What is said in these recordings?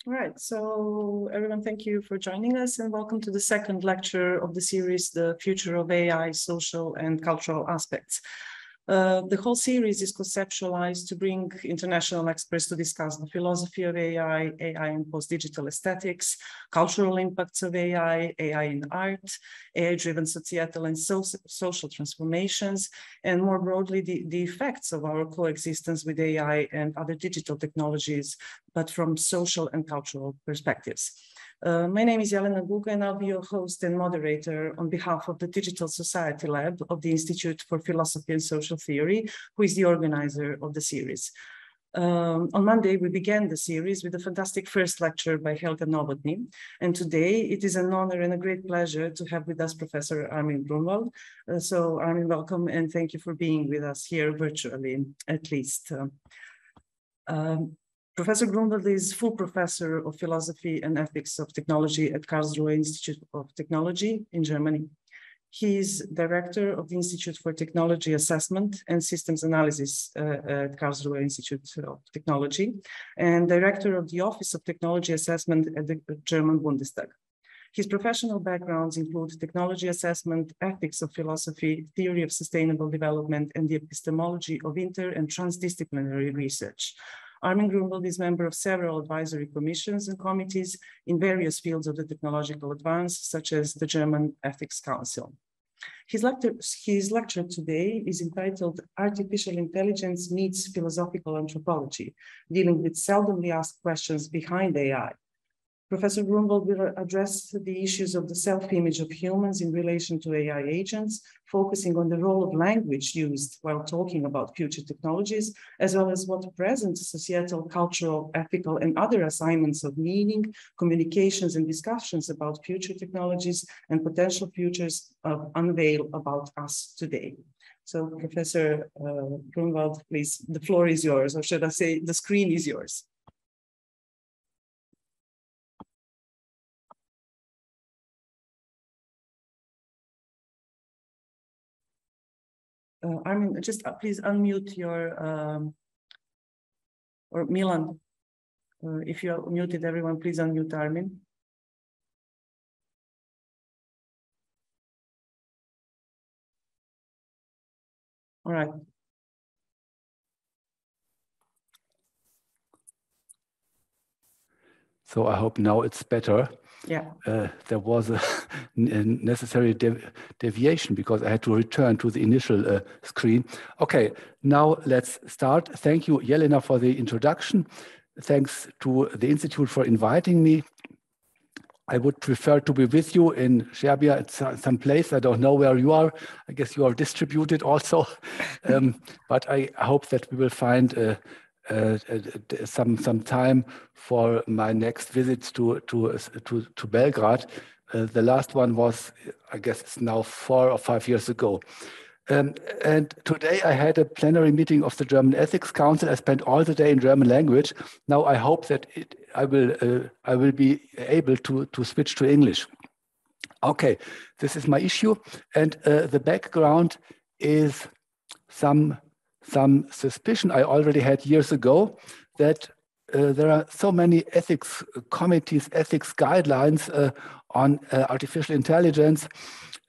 Right, so everyone, thank you for joining us and welcome to the second lecture of the series, The Future of AI, Social and Cultural Aspects. The whole series is conceptualized to bring international experts to discuss the philosophy of AI, AI in post-digital aesthetics, cultural impacts of AI, AI in art, AI-driven societal and social transformations, and more broadly, the effects of our coexistence with AI and other digital technologies, but from social and cultural perspectives. My name is Jelena Guga, and I'll be your host and moderator on behalf of the Digital Society Lab of the Institute for Philosophy and Social Theory, who is the organizer of the series. On Monday, we began the series with a fantastic first lecture by Helga Novotny, and today it is an honor and a great pleasure to have with us Professor Armin Grunwald. So Armin, welcome, and thank you for being with us here virtually, at least. Professor Grunwald is full professor of philosophy and ethics of technology at Karlsruhe Institute of Technology in Germany. He is director of the Institute for Technology Assessment and Systems Analysis at Karlsruhe Institute of Technology, and director of the Office of Technology Assessment at the German Bundestag. His professional backgrounds include technology assessment, ethics of philosophy, theory of sustainable development, and the epistemology of inter- and transdisciplinary research. Armin Grunwald is member of several advisory commissions and committees in various fields of the technological advance, such as the German Ethics Council. His lecture today is entitled Artificial Intelligence Meets Philosophical Anthropology, dealing with seldomly asked questions behind AI. Professor Grunwald will address the issues of the self-image of humans in relation to AI agents, focusing on the role of language used while talking about future technologies, as well as what present societal, cultural, ethical, and other assignments of meaning, communications, and discussions about future technologies and potential futures unveil about us today. So, Professor Grunwald, please, the floor is yours, or should I say, the screen is yours. Armin, just please unmute your, or Milan, if you're muted, everyone, please unmute Armin. All right. So I hope now it's better. Yeah. There was a necessary deviation because I had to return to the initial screen. Okay, now let's start. Thank you, Jelena, for the introduction. Thanks to the Institute for inviting me. I would prefer to be with you in Serbia at some place. I don't know where you are. I guess you are distributed also. But I hope that we will find some time for my next visits to Belgrade. The last one was, I guess it's now 4 or 5 years ago. And today I had a plenary meeting of the German Ethics Council. I spent all the day in German language. Now I hope that I will be able to switch to English. Okay, this is my issue, and the background is some suspicion I already had years ago that there are so many ethics committees, ethics guidelines on artificial intelligence,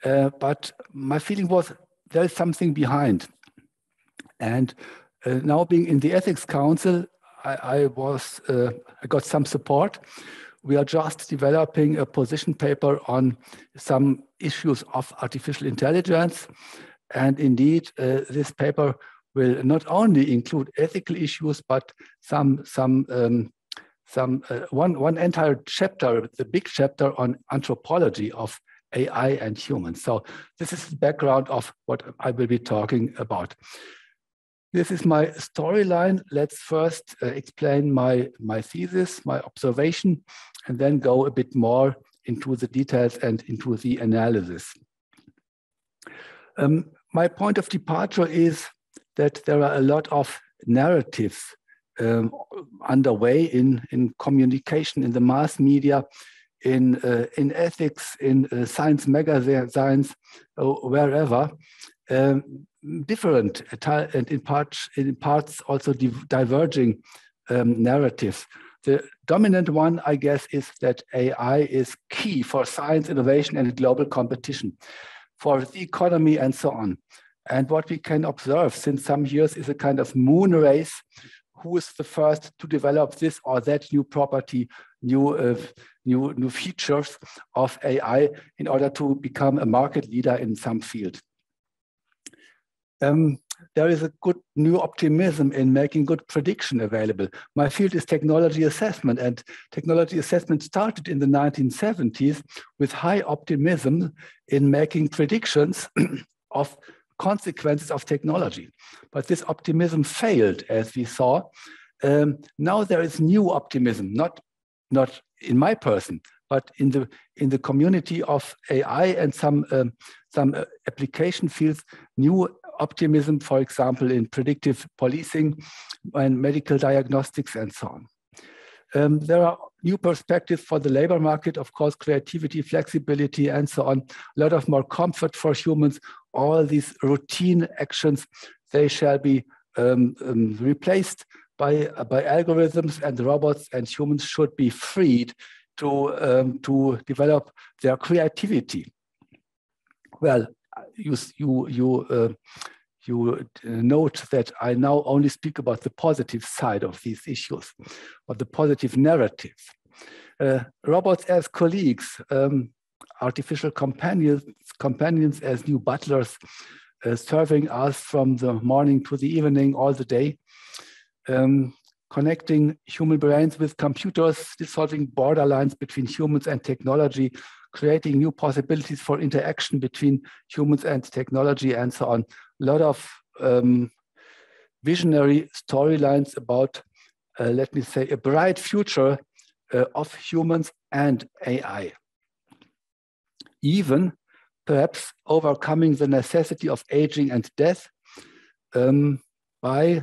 but my feeling was there's something behind. And now being in the Ethics Council, I got some support. We are just developing a position paper on some issues of artificial intelligence. And indeed, this paper will not only include ethical issues, but one entire chapter, the big chapter on anthropology of AI and humans. So this is the background of what I will be talking about. This is my storyline. Let's first explain my thesis, my observation, and then go a bit more into the details and into the analysis. My point of departure is that there are a lot of narratives underway in communication, in the mass media, in ethics, in science magazines, wherever, different and in parts also diverging narratives. The dominant one, I guess, is that AI is key for science, innovation, and global competition, for the economy, and so on. And what we can observe since some years is a kind of moon race. Who is the first to develop this or that new property, new features of AI in order to become a market leader in some field? There is a good new optimism in making good prediction available. My field is technology assessment, and technology assessment started in the 1970s with high optimism in making predictions of consequences of technology. But this optimism failed, as we saw. Now there is new optimism, not in my person, but in the community of AI and some application fields, new optimism, for example, in predictive policing and medical diagnostics and so on. There are new perspectives for the labor market, of course, creativity, flexibility, and so on. A lot of more comfort for humans. All these routine actions, they shall be replaced by algorithms and robots, and humans should be freed to develop their creativity. Well, you note that I now only speak about the positive side of these issues, or the positive narrative. Robots as colleagues, artificial companions as new butlers, serving us from the morning to the evening, all the day, connecting human brains with computers, dissolving borderlines between humans and technology, creating new possibilities for interaction between humans and technology, and so on. A lot of visionary storylines about, let me say, a bright future of humans and AI. Even perhaps overcoming the necessity of aging and death by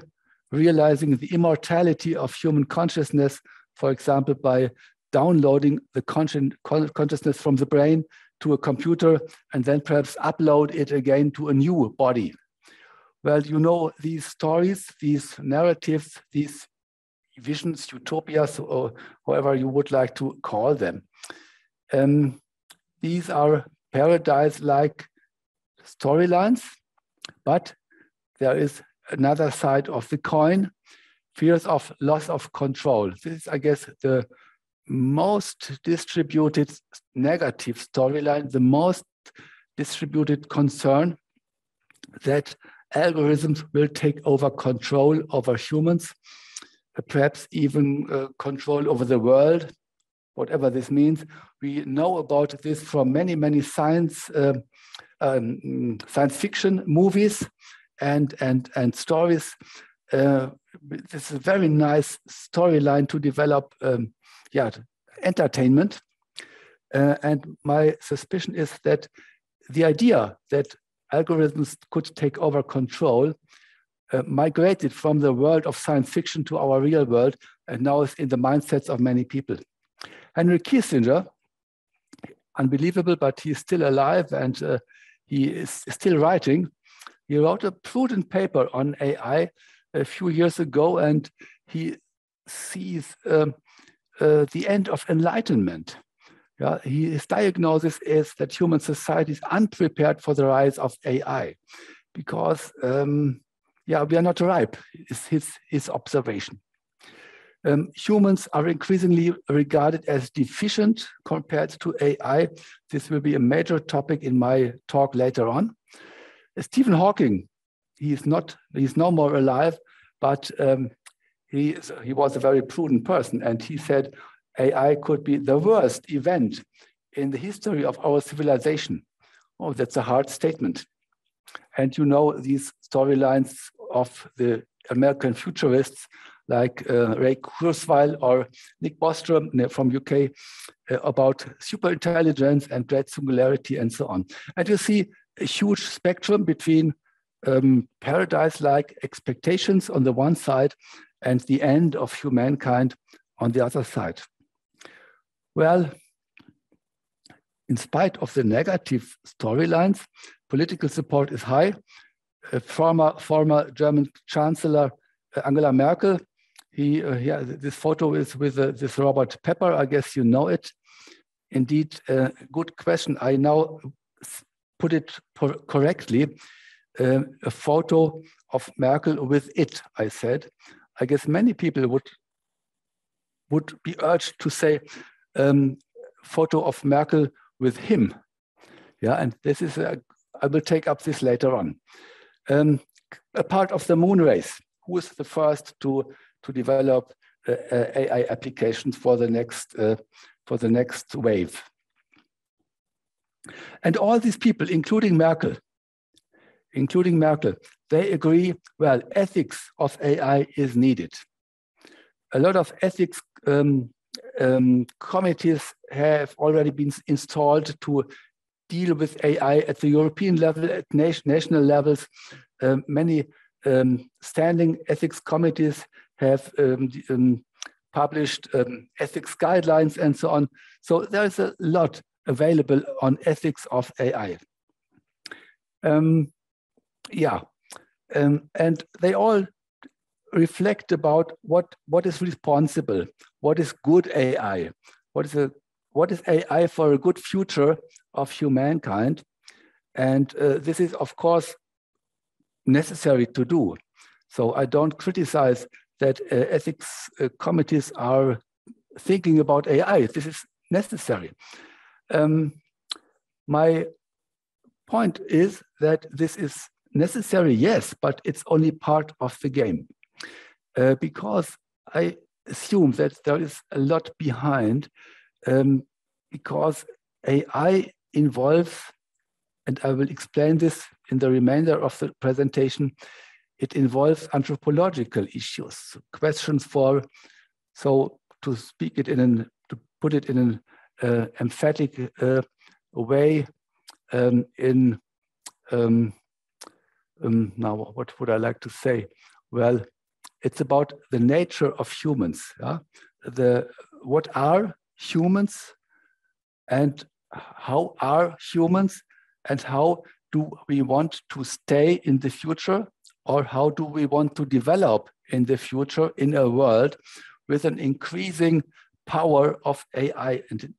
realizing the immortality of human consciousness, for example, by downloading the consciousness from the brain to a computer and then perhaps upload it again to a new body. Well, you know, these stories, these narratives, these visions, utopias, or however you would like to call them. These are paradise-like storylines, but there is another side of the coin, fears of loss of control. This is, I guess, the most distributed negative storyline, the most distributed concern that algorithms will take over control over humans, perhaps even control over the world, whatever this means. We know about this from many, many science fiction movies and stories. This is a very nice storyline to develop entertainment. And my suspicion is that the idea that algorithms could take over control migrated from the world of science fiction to our real world, and now is in the mindsets of many people. Henry Kissinger, unbelievable, but he's still alive and he is still writing. He wrote a prudent paper on AI a few years ago, and he sees the end of enlightenment. Yeah, his diagnosis is that human society is unprepared for the rise of AI because, we are not ripe, is his observation. Humans are increasingly regarded as deficient compared to AI. This will be a major topic in my talk later on. Stephen Hawking, he's no more alive, but he was a very prudent person, and he said AI could be the worst event in the history of our civilization. Oh, that's a hard statement. And you know these storylines of the American futurists like Ray Kurzweil or Nick Bostrom from UK about superintelligence and great singularity and so on. And you see a huge spectrum between paradise-like expectations on the one side and the end of humankind on the other side. Well, in spite of the negative storylines, political support is high. Former German Chancellor Angela Merkel Yeah, this photo is with this Robert Pepper. I guess you know it. Indeed, good question. I now put it correctly. A photo of Merkel with it, I said. I guess many people would be urged to say photo of Merkel with him. Yeah, and this is, I will take up this later on. A part of the moon race. Who is the first to develop AI applications for the next wave? And all these people, including Merkel, they agree, well, ethics of AI is needed. A lot of ethics committees have already been installed to deal with AI at the European level, at national levels. Many standing ethics committees have published ethics guidelines and so on. So there's a lot available on ethics of AI. And they all reflect about what is responsible, what is good AI, what is AI for a good future of humankind. And this is, of course, necessary to do. So I don't criticize that ethics committees are thinking about AI. This is necessary. My point is that this is necessary, yes, but it's only part of the game. Because I assume that there is a lot behind, because AI involves, and I will explain this in the remainder of the presentation, it involves anthropological issues, questions for, so to speak it to put it in an emphatic way, now what would I like to say? Well, it's about the nature of humans. Yeah? What are humans, and how are humans, and how do we want to stay in the future, or how do we want to develop in the future in a world with an increasing power of AI and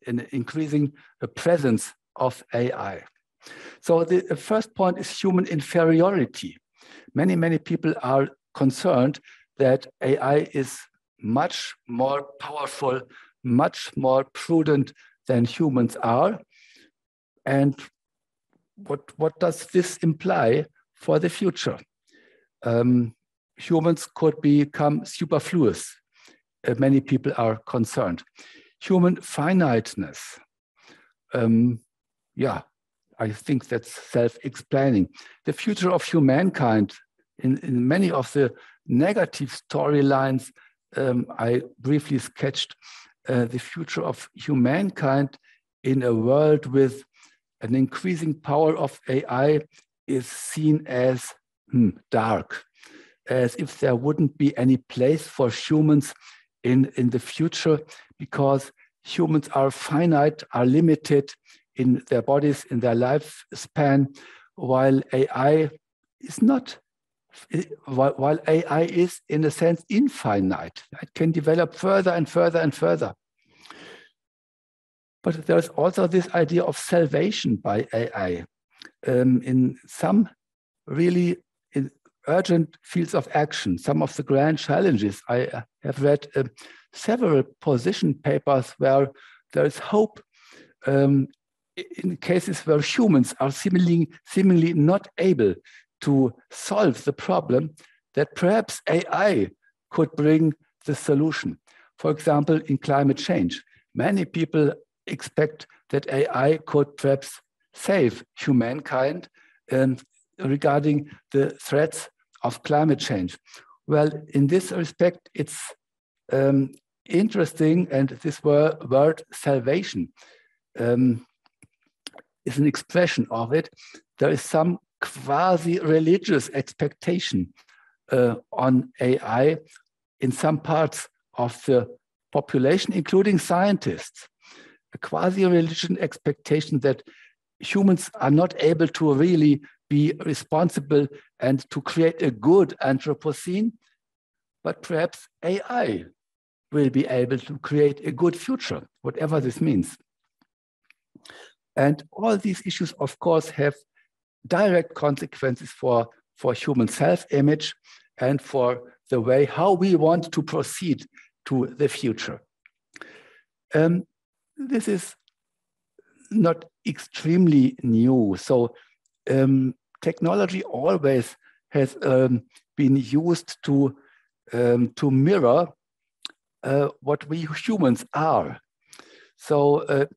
an increasing presence of AI. So the first point is human inferiority. Many people are concerned that AI is much more powerful, much more prudent than humans are. And what does this imply for the future? Humans could become superfluous. Many people are concerned. Human finiteness. Yeah, I think that's self-explaining. The future of humankind, in many of the negative storylines I briefly sketched, the future of humankind in a world with an increasing power of AI is seen as dark, as if there wouldn't be any place for humans in the future, because humans are finite, are limited in their bodies, in their lifespan, while AI is not. While AI is, in a sense, infinite. It can develop further and further and further. But there's also this idea of salvation by AI. In some really urgent fields of action, some of the grand challenges, I have read several position papers where there is hope in cases where humans are seemingly not able to solve the problem, that perhaps AI could bring the solution. For example, in climate change, many people expect that AI could perhaps save humankind regarding the threats of climate change. Well, in this respect, it's interesting, and this word salvation is an expression of it. There is some quasi-religious expectation on AI in some parts of the population, including scientists. A quasi-religion expectation that humans are not able to really be responsible and to create a good Anthropocene, but perhaps AI will be able to create a good future, whatever this means. And all these issues, of course, have direct consequences for human self-image and for the way how we want to proceed to the future. This is not extremely new. So technology always has been used to mirror what we humans are. So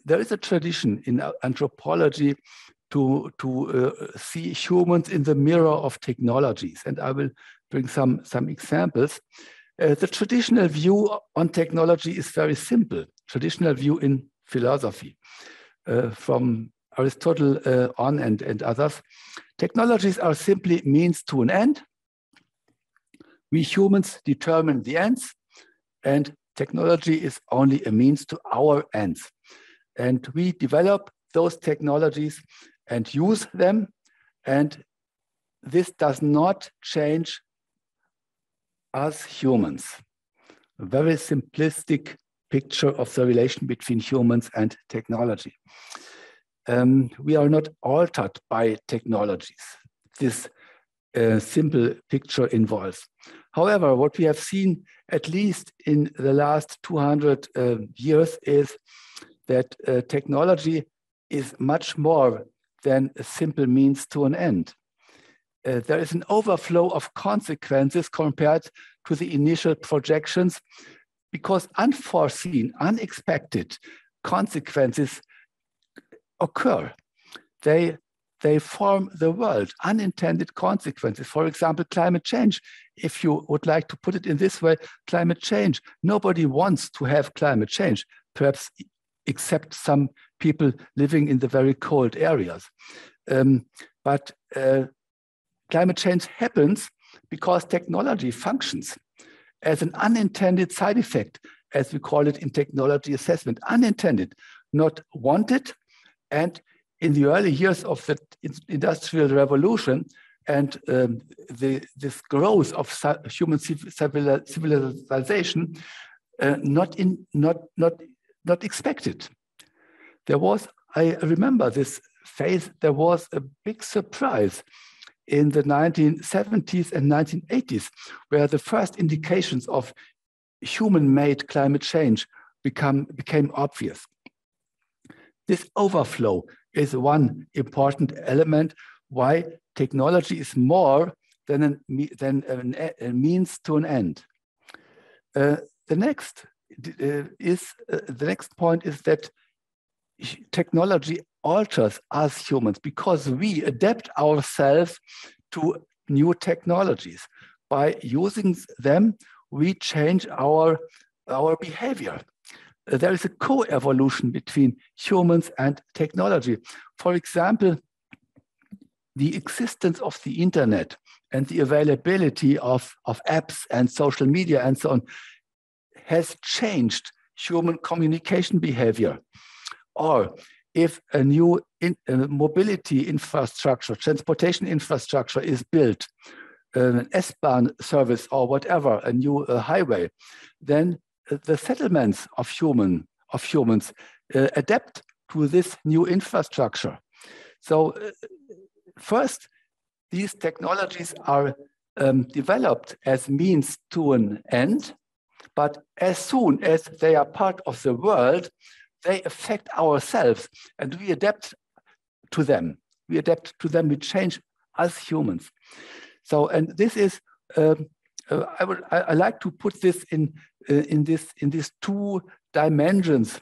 there is a tradition in anthropology to see humans in the mirror of technologies, and I will bring some examples. The traditional view on technology is very simple. Traditional view in philosophy, from Aristotle on and others. Technologies are simply means to an end. We humans determine the ends, and technology is only a means to our ends. And we develop those technologies and use them, and this does not change us humans. A very simplistic picture of the relation between humans and technology. We are not altered by technologies. This simple picture involves. However, what we have seen, at least in the last 200 years, is that technology is much more than a simple means to an end. There is an overflow of consequences compared to the initial projections, because unforeseen, unexpected consequences occur. They form the world, unintended consequences. For example, climate change. If you would like to put it in this way, climate change. Nobody wants to have climate change, perhaps except some people living in the very cold areas. But climate change happens because technology functions as an unintended side effect, as we call it in technology assessment. Unintended, not wanted. And in the early years of the Industrial Revolution and this growth of human civilization, not expected. There was, I remember this phase, there was a big surprise in the 1970s and 1980s, where the first indications of human-made climate change became obvious. This overflow is one important element why technology is more than a means to an end. The next point is that technology alters us humans because we adapt ourselves to new technologies. By using them, we change our behavior. There is a co-evolution between humans and technology. For example, the existence of the internet and the availability of apps and social media and so on has changed human communication behavior. Or if a new mobility infrastructure, transportation infrastructure is built, an S-Bahn service or whatever, a new highway, then the settlements of humans adapt to this new infrastructure. So first, these technologies are developed as means to an end, but as soon as they are part of the world, they affect ourselves, and we adapt to them. We change as humans. So, and this is, I like to put this in these two dimensions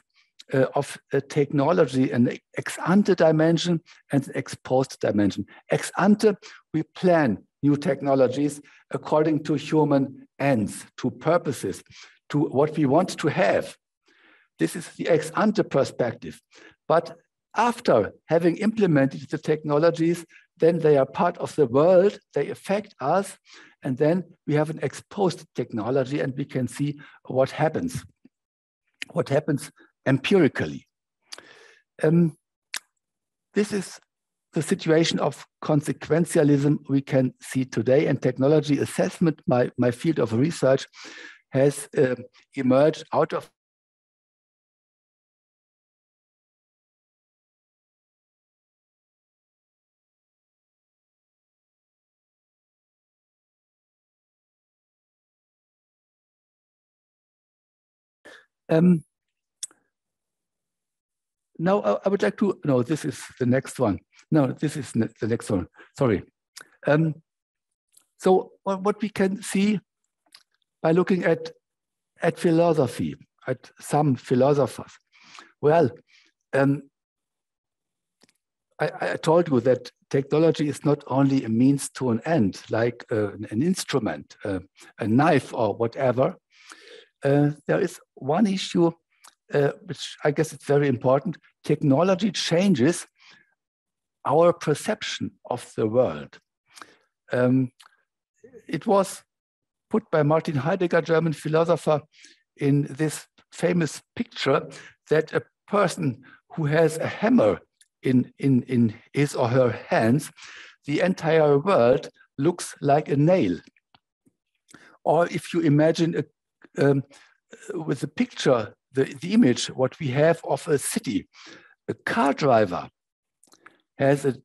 of technology, an ex-ante dimension and an ex-post dimension. Ex-ante, we plan new technologies according to human ends, to purposes, to what we want to have. This is the ex-ante perspective. But after having implemented the technologies, then they are part of the world, they affect us, and then we have an ex-post technology and we can see what happens empirically. This is the situation of consequentialism we can see today, and technology assessment, my field of research, has emerged out of now I would like to, no, this is the next one. No, this is the next one, sorry. So what we can see by looking at philosophy, at some philosophers, well, I told you that technology is not only a means to an end, like an instrument, a knife or whatever. There is one issue which I guess it's very important. Technology changes our perception of the world. It was put by Martin Heidegger, German philosopher, in this famous picture that a person who has a hammer in his or her hands, the entire world looks like a nail. Or if you imagine with the picture, the image, what we have of a city, a car driver has a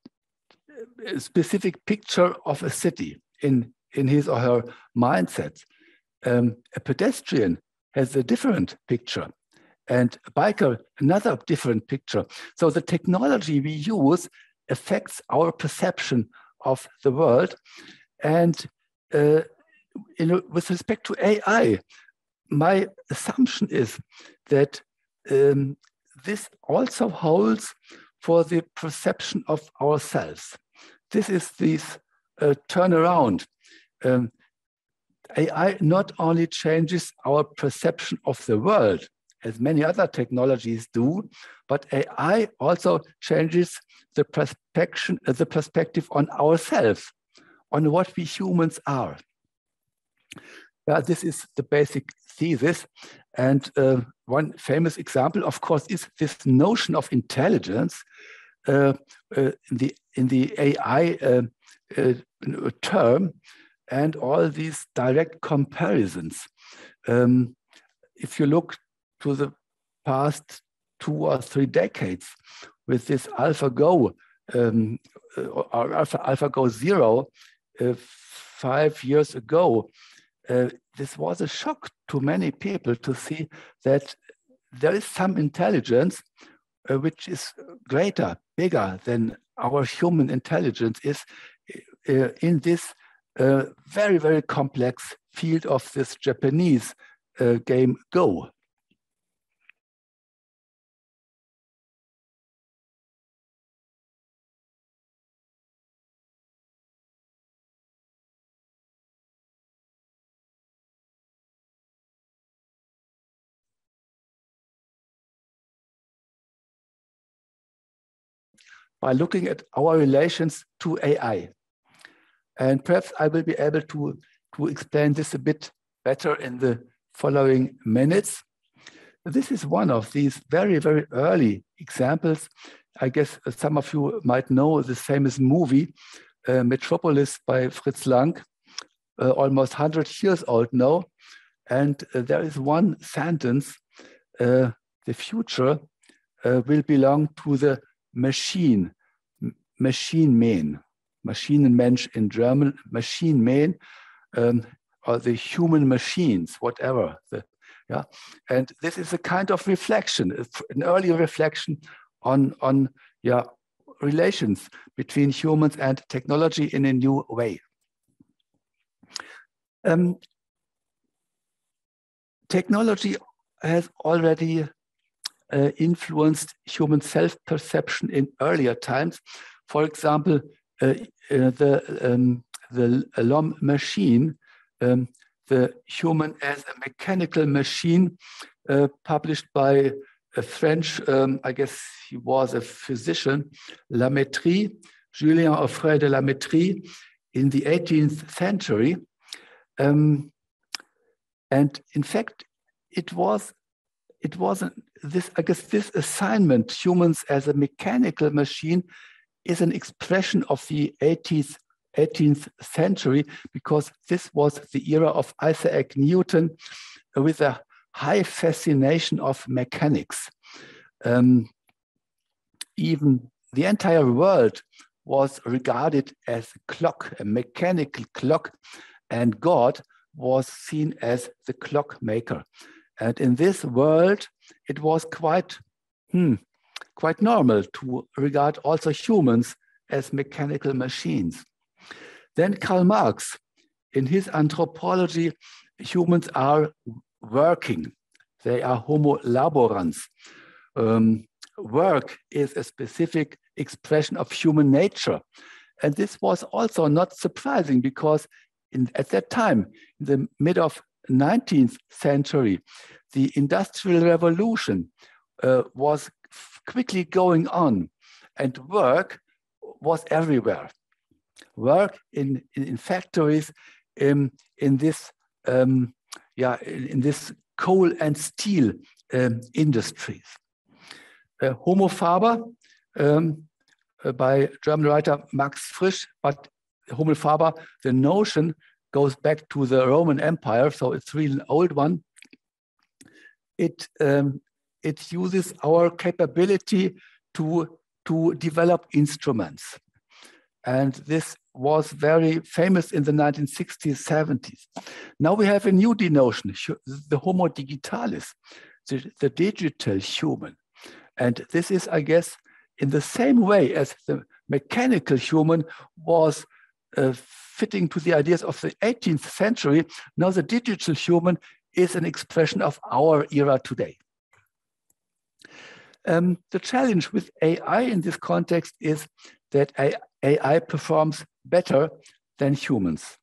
specific picture of a city in his or her mindset. A pedestrian has a different picture, and a biker another different picture. So the technology we use affects our perception of the world. And with respect to AI, my assumption is that this also holds for the perception of ourselves. This is this turnaround. AI not only changes our perception of the world, as many other technologies do, but AI also changes the perspective on ourselves, on what we humans are. Yeah, this is the basic thesis. And one famous example, of course, is this notion of intelligence in the AI term, and all these direct comparisons. If you look to the past 2 or 3 decades with this AlphaGo or AlphaGo 0 5 years ago, this was a shock to many people to see that there is some intelligence which is greater, bigger than our human intelligence is in this very, very complex field of this Japanese game Go. By looking at our relations to AI. And perhaps I will be able to explain this a bit better in the following minutes. This is one of these very, very early examples. I guess some of you might know this famous movie, Metropolis by Fritz Lang, almost 100 years old now. And there is one sentence, the future will belong to the Maschinenmensch in German, Maschinenmensch, or the human machines, whatever. Yeah, and this is a kind of reflection, an early reflection on relations between humans and technology in a new way. Technology has already influenced human self-perception in earlier times. For example, the L'homme machine, the human as a mechanical machine, published by a French, I guess he was a physician, Lamétrie, Julien Offray de Lamétrie, in the 18th century. And in fact, it was this, I guess, this assignment, humans as a mechanical machine, is an expression of the 18th century, because this was the era of Isaac Newton with a high fascination of mechanics. Even the entire world was regarded as a clock, a mechanical clock, and God was seen as the clockmaker. And in this world, it was quite normal to regard also humans as mechanical machines. Then Karl Marx, in his Anthropology, humans are working. They are homo laborans. Work is a specific expression of human nature. And this was also not surprising, because at that time, in the mid of 19th century, the Industrial Revolution was quickly going on, and work was everywhere. Work in factories, in this coal and steel industries. Homo faber, by German writer Max Frisch, but Homo faber, the notion goes back to the Roman Empire, so it's really an old one. It uses our capability to develop instruments. And this was very famous in the 1960s, 70s. Now we have a new denotion, the Homo digitalis, the digital human. And this is, I guess, in the same way as the mechanical human was fitting to the ideas of the 18th century, now the digital human is an expression of our era today. The challenge with AI in this context is that AI performs better than humans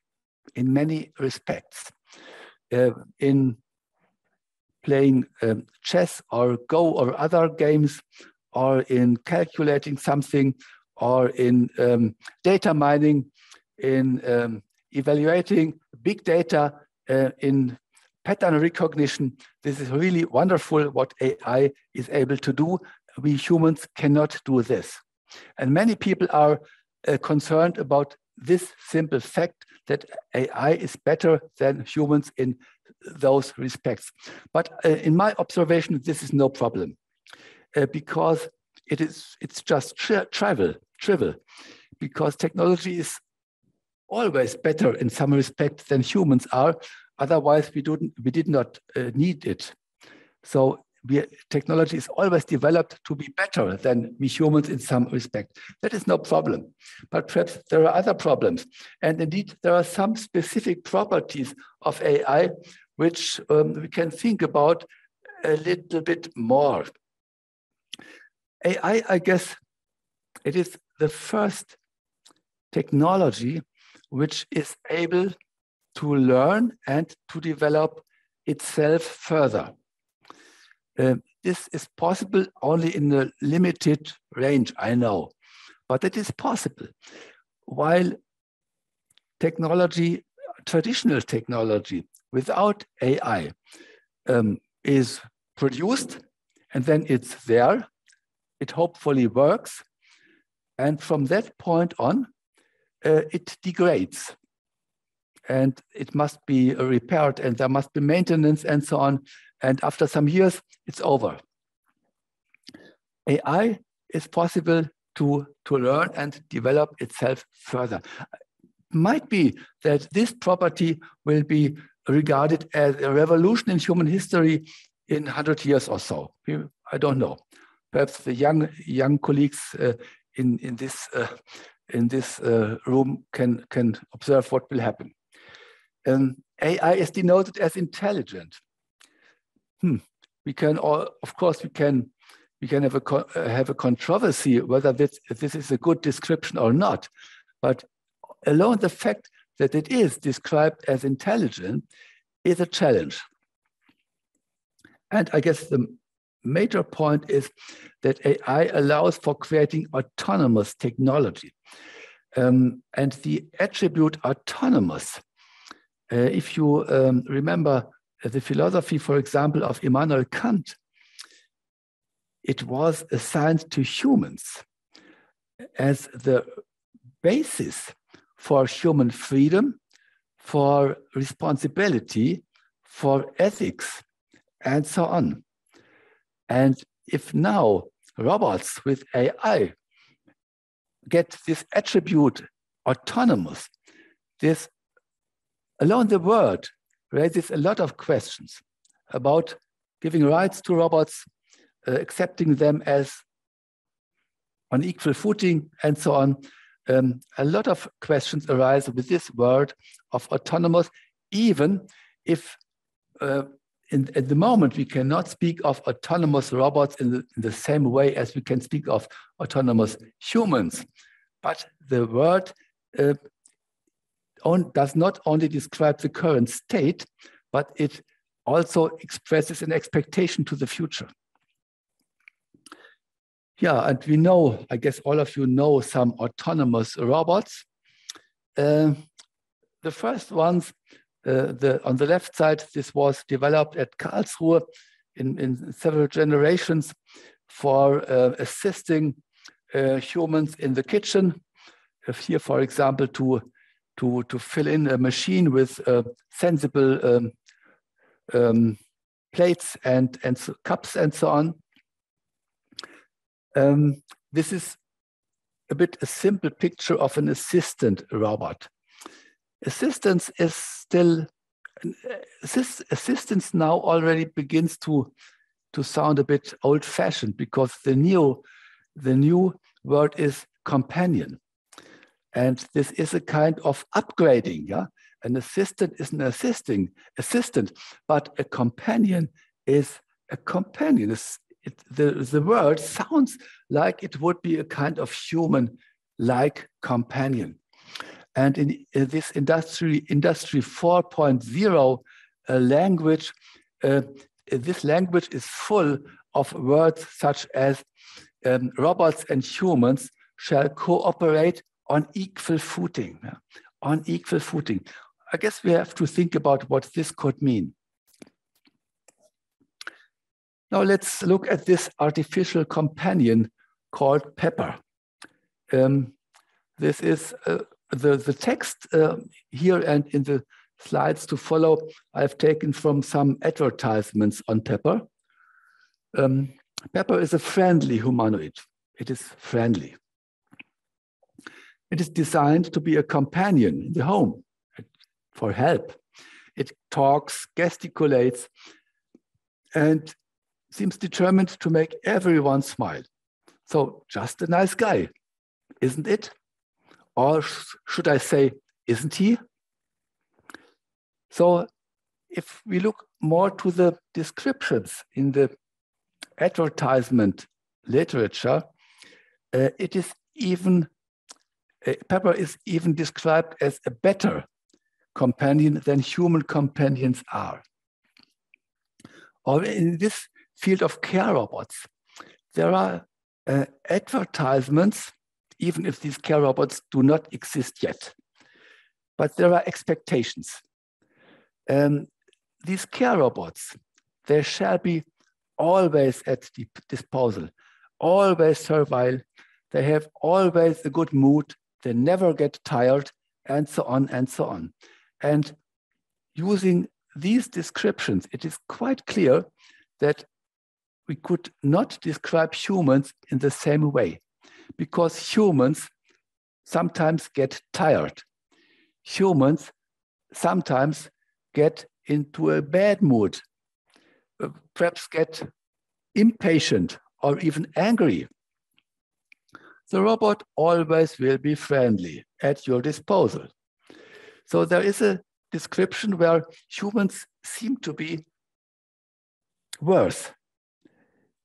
in many respects. In playing chess or Go or other games, or in calculating something, or in data mining, in evaluating big data, in pattern recognition. This is really wonderful what AI is able to do. We humans cannot do this. And many people are concerned about this simple fact that AI is better than humans in those respects. But in my observation, this is no problem, because it's just trivial, because technology is always better in some respect than humans are. Otherwise, we did not need it. So technology is always developed to be better than we humans in some respect. That is no problem. But perhaps there are other problems. And indeed, there are some specific properties of AI which we can think about a little bit more. AI, I guess, it is the first technology which is able to learn and to develop itself further. This is possible only in a limited range, I know, but it is possible. While technology, traditional technology without AI is produced, and then it's there, it hopefully works, and from that point on, it degrades. And it must be repaired, and there must be maintenance and so on. And after some years, it's over. AI is possible to learn and develop itself further. Might be that this property will be regarded as a revolution in human history in 100 years or so. I don't know. Perhaps the young colleagues in this room can observe what will happen. AI is denoted as intelligent. We can, of course, we can have a controversy whether this is a good description or not. But alone the fact that it is described as intelligent is a challenge. And I guess the major point is that AI allows for creating autonomous technology. And the attribute autonomous, if you remember the philosophy, for example, of Immanuel Kant, it was assigned to humans. as the basis for human freedom, for responsibility, for ethics, and so on. And if now robots with AI get this attribute autonomous, this alone the word raises a lot of questions about giving rights to robots, accepting them as on equal footing, and so on. A lot of questions arise with this word of autonomous, even if at the moment we cannot speak of autonomous robots in the same way as we can speak of autonomous humans. But the word does not only describe the current state, but it also expresses an expectation to the future. Yeah, and we know, I guess all of you know some autonomous robots. The first ones, on the left side, this was developed at Karlsruhe in several generations for assisting humans in the kitchen. Here, for example, to fill in a machine with sensible plates and cups and so on. This is a bit a simple picture of an assistant robot. Assistance is still, assistance now already begins to sound a bit old-fashioned, because the new word is companion. And this is a kind of upgrading, yeah? An assistant is an assistant, but a companion is a companion. The word sounds like it would be a kind of human-like companion. And in this Industry 4.0 language, this language is full of words such as robots and humans shall cooperate on equal footing. Yeah? On equal footing. I guess we have to think about what this could mean. Now let's look at this artificial companion called Pepper. This is the text here and in the slides to follow, I've taken from some advertisements on Pepper. Pepper is a friendly humanoid. It is friendly. It is designed to be a companion in the home for help. It talks, gesticulates, and seems determined to make everyone smile. So just a nice guy, isn't it? Or should I say, isn't he? So if we look more to the descriptions in the advertisement literature, it is even, Pepper is even described as a better companion than human companions are. Or in this field of care robots, there are advertisements, even if these care robots do not exist yet. But there are expectations. These care robots, they shall be always at the disposal, always servile, they have always a good mood, they never get tired, and so on and so on. And using these descriptions, it is quite clear that we could not describe humans in the same way, because humans sometimes get tired. Humans sometimes get into a bad mood, perhaps get impatient or even angry. The robot always will be friendly, at your disposal. So there is a description where humans seem to be worse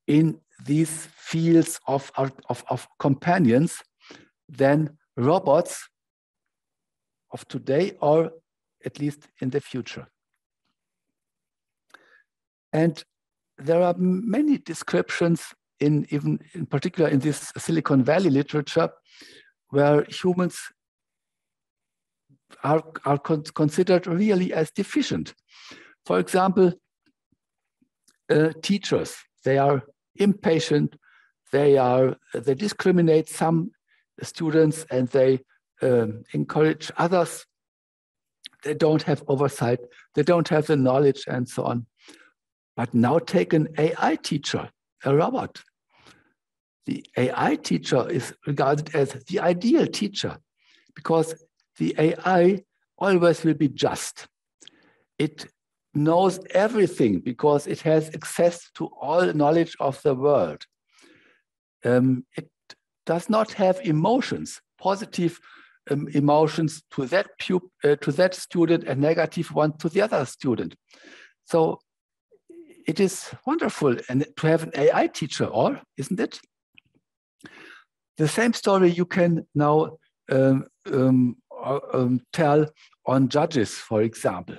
in these fields of companions than robots of today, or at least in the future. And there are many descriptions in particular in this Silicon Valley literature where humans are considered really as deficient. For example, teachers, they are impatient, they discriminate some students and they encourage others. They don't have oversight, they don't have the knowledge and so on. But now take an AI teacher, a robot. The AI teacher is regarded as the ideal teacher because the AI always will be just. It knows everything because it has access to all knowledge of the world. It does not have emotions, positive emotions to that student and negative one to the other student. So it is wonderful and to have an AI teacher, or isn't it? The same story you can now tell on judges, for example.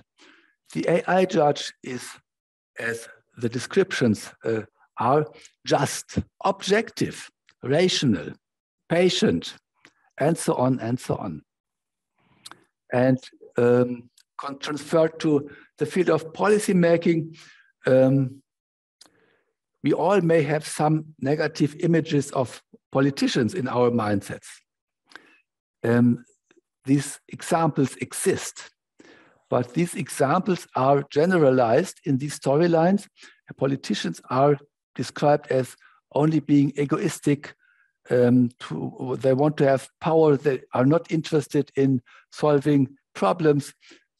The AI judge is, as the descriptions are, just, objective, rational, patient, and so on and so on. And transferred to the field of policy making, we all may have some negative images of politicians in our mindsets. These examples exist, but these examples are generalized in these storylines. Politicians are described as only being egoistic. They want to have power. They are not interested in solving problems.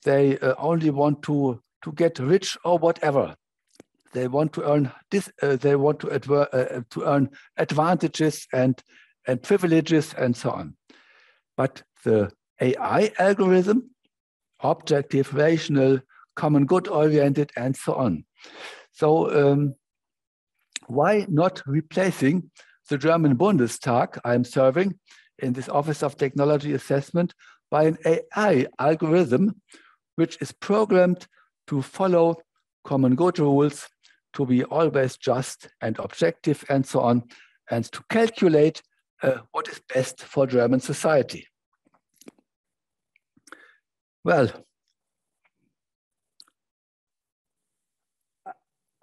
They only want to get rich or whatever. They want to earn this. They want to earn advantages and privileges and so on. But the AI algorithm, objective, rational, common good oriented, and so on. So why not replacing the German Bundestag I'm serving in this Office of Technology Assessment by an AI algorithm which is programmed to follow common good rules, to be always just and objective and so on, and to calculate what is best for German society. Well,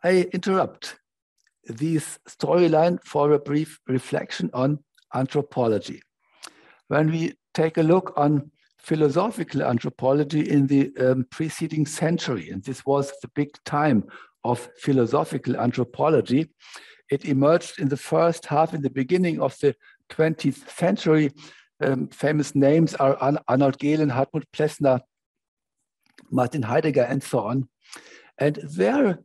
I interrupt this storyline for a brief reflection on anthropology. When we take a look on philosophical anthropology in the preceding century, and this was the big time of philosophical anthropology, it emerged in the first half, in the beginning of the 20th century. Famous names are Arnold Gehlen, Hartmut Plessner, Martin Heidegger, and so on. And their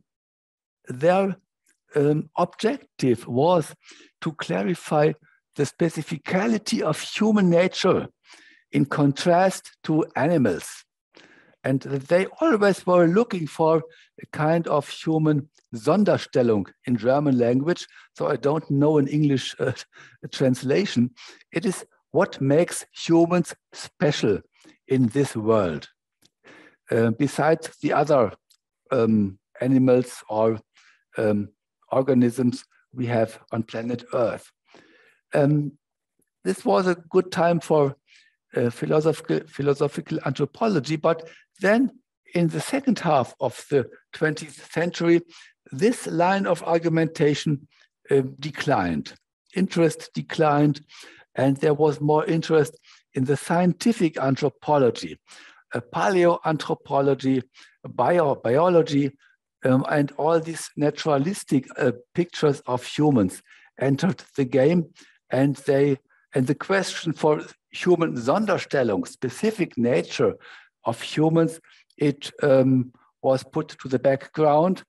objective was to clarify the specificality of human nature in contrast to animals. And they always were looking for a kind of human Sonderstellung in German language. So I don't know an English translation. It is what makes humans special in this world, besides the other animals or organisms we have on planet Earth. This was a good time for philosophical anthropology, but then in the second half of the 20th century, this line of argumentation declined. Interest declined, and there was more interest in the scientific anthropology, paleoanthropology, biology, and all these naturalistic pictures of humans entered the game, and the question for human Sonderstellung, specific nature of humans, it was put to the background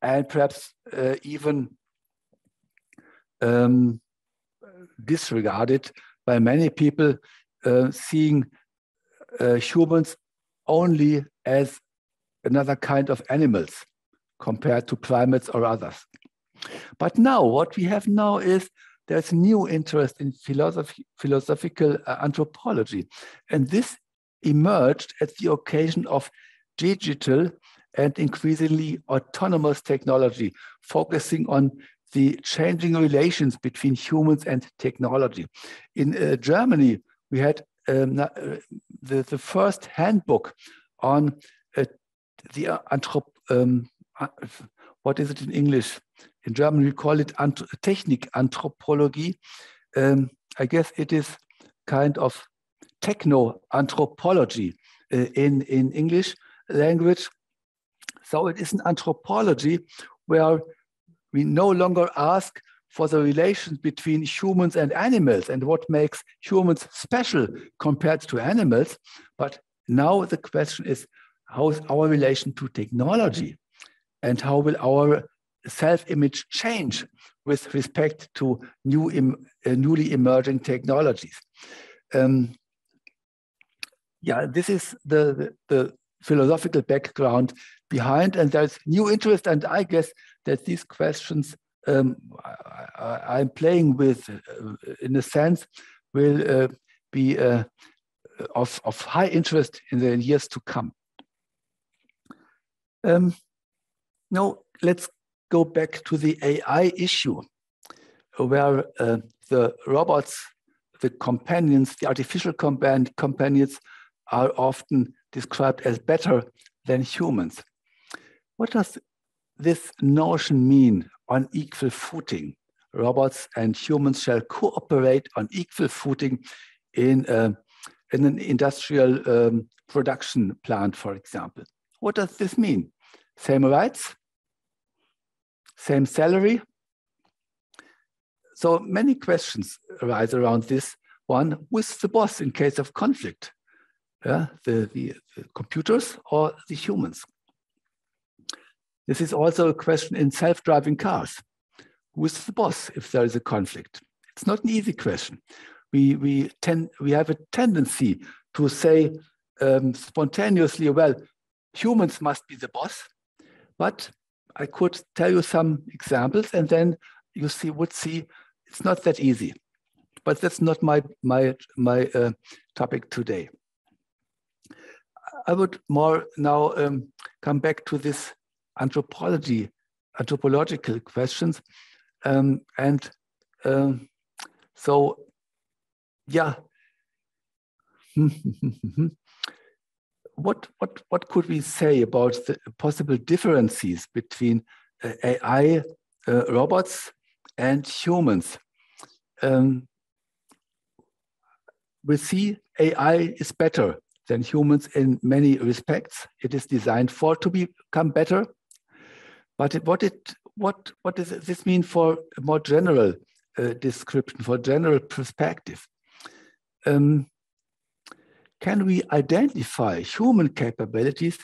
and perhaps even disregarded by many people, seeing humans only as another kind of animals compared to primates or others. But now, what we have now is there's new interest in philosophical anthropology. And this emerged at the occasion of digital and increasingly autonomous technology, focusing on the changing relations between humans and technology. In Germany, we had the first handbook on what is it in English? In German, we call it Technikanthropologie. I guess it is kind of techno-anthropology in English language. So it is an anthropology where we no longer ask for the relations between humans and animals and what makes humans special compared to animals. But now the question is, how is our relation to technology? And how will our self-image change with respect to newly emerging technologies? Yeah, this is the philosophical background behind, and there's new interest, and I guess that these questions I'm playing with, in a sense, will be of high interest in the years to come. Now, let's go back to the AI issue, where the robots, the companions, the artificial companions are often described as better than humans. What does this notion mean on equal footing? Robots and humans shall cooperate on equal footing in an industrial production plant, for example. What does this mean? Same rights? Same salary? So many questions arise around this one. Who is the boss in case of conflict? The computers or the humans? This is also a question in self-driving cars. Who is the boss if there is a conflict? It's not an easy question. We have a tendency to say spontaneously, well, humans must be the boss. But I could tell you some examples, and then you would see it's not that easy. But that's not my topic today. I would more now come back to this anthropological questions, so yeah. What could we say about the possible differences between AI robots and humans? We see AI is better than humans in many respects. It is designed to become better. But what does this mean for a more general description, for general perspective? Can we identify human capabilities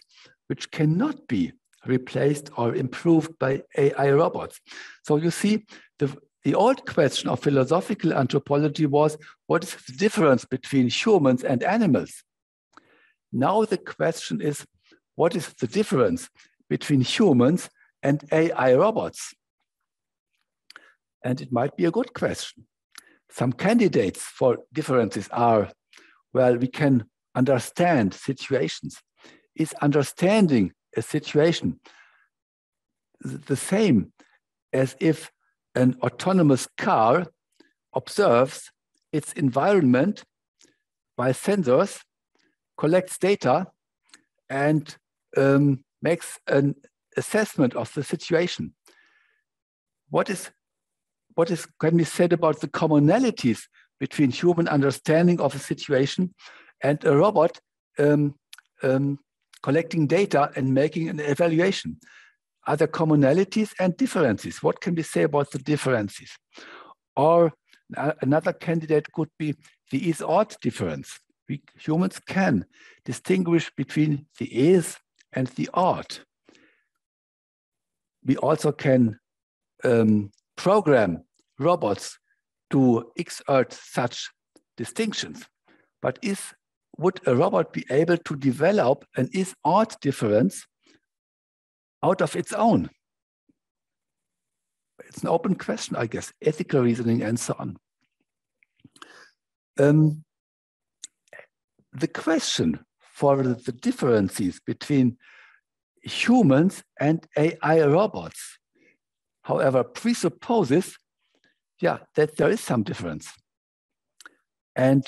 which cannot be replaced or improved by AI robots? So you see, the old question of philosophical anthropology was, what is the difference between humans and animals? Now the question is, what is the difference between humans and AI robots? And it might be a good question. Some candidates for differences are, well, we can understand situations. Is understanding a situation the same as if an autonomous car observes its environment by sensors, collects data, and makes an assessment of the situation? What can be said about the commonalities between human understanding of a situation and a robot collecting data and making an evaluation? Are there commonalities and differences? What can we say about the differences? Or another candidate could be the is-ought difference. We humans can distinguish between the is and the ought. We also can program robots to exert such distinctions. But would a robot be able to develop an is-ought difference out of its own? It's an open question, I guess, ethical reasoning and so on. The question for the differences between humans and AI robots, however, presupposes, that there is some difference. And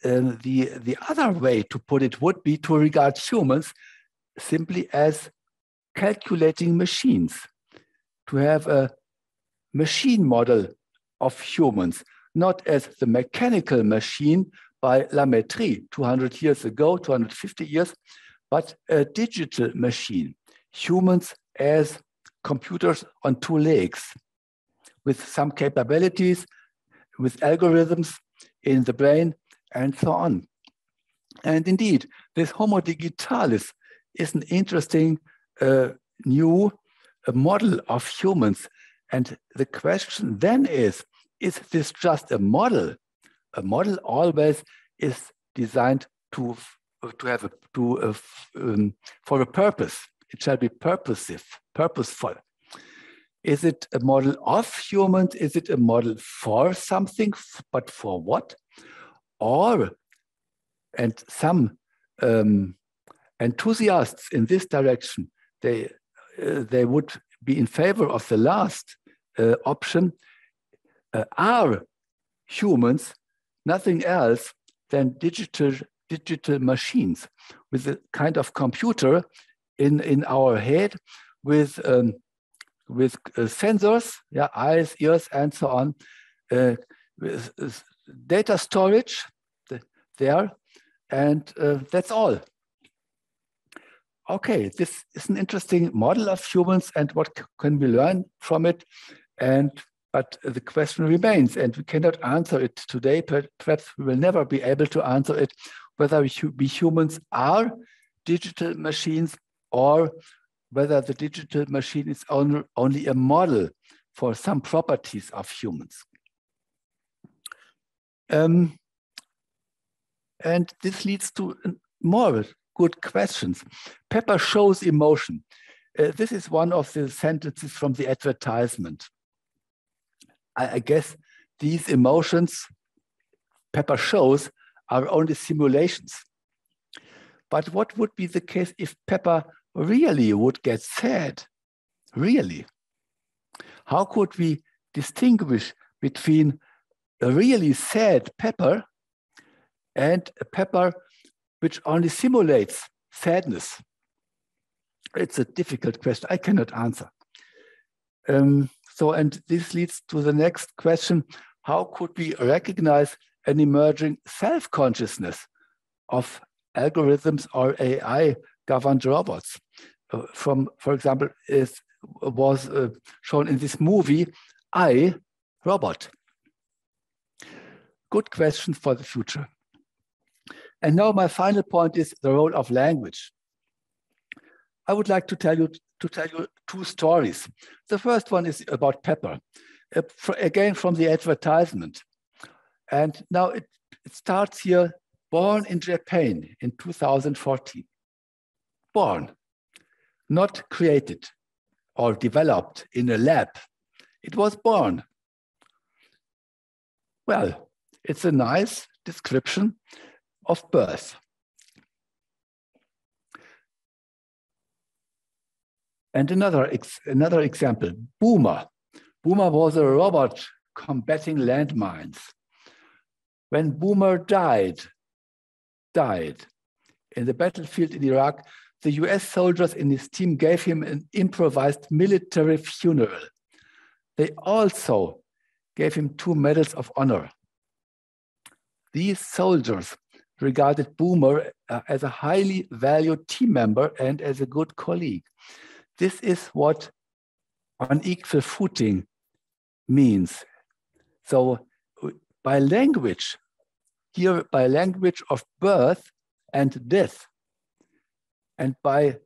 the other way to put it would be to regard humans simply as calculating machines, to have a machine model of humans, not as the mechanical machine, by La Mettrie 200 years ago, 250 years, but a digital machine, humans as computers on two legs, with some capabilities, with algorithms in the brain, and so on. And indeed, this Homo digitalis is an interesting new model of humans. And the question then is this just a model? A model always is designed to have for a purpose. It shall be purposeful. Is it a model of humans? Is it a model for something, but for what? Or, and some enthusiasts in this direction, they would be in favor of the last option. Are humans nothing else than digital machines with a kind of computer in our head with sensors, yeah, eyes, ears, and so on, with data storage there, and that's all. Okay, this is an interesting model of humans, and what can we learn from it? But the question remains, and we cannot answer it today. Perhaps we will never be able to answer it, whether we humans are digital machines or whether the digital machine is only a model for some properties of humans. And this leads to more good questions. Pepper shows emotion. This is one of the sentences from the advertisement. I guess these emotions Pepper shows are only simulations. But what would be the case if Pepper really would get sad? Really? How could we distinguish between a really sad Pepper and a Pepper which only simulates sadness? It's a difficult question. I cannot answer. And this leads to the next question. How could we recognize an emerging self-consciousness of algorithms or AI-governed robots? For example, it was shown in this movie, I, Robot. Good question for the future. And now my final point is the role of language. I would like to tell you two stories. The first one is about Pepper, again from the advertisement. And now it starts here, born in Japan in 2014. Born, not created or developed in a lab. It was born. Well, it's a nice description of birth. And another example, Boomer. Boomer was a robot combating landmines. When Boomer died in the battlefield in Iraq, the US soldiers in his team gave him an improvised military funeral. They also gave him 2 medals of honor. These soldiers regarded Boomer as a highly valued team member and as a good colleague. This is what on equal footing means. So by language, here by language of birth and death, and by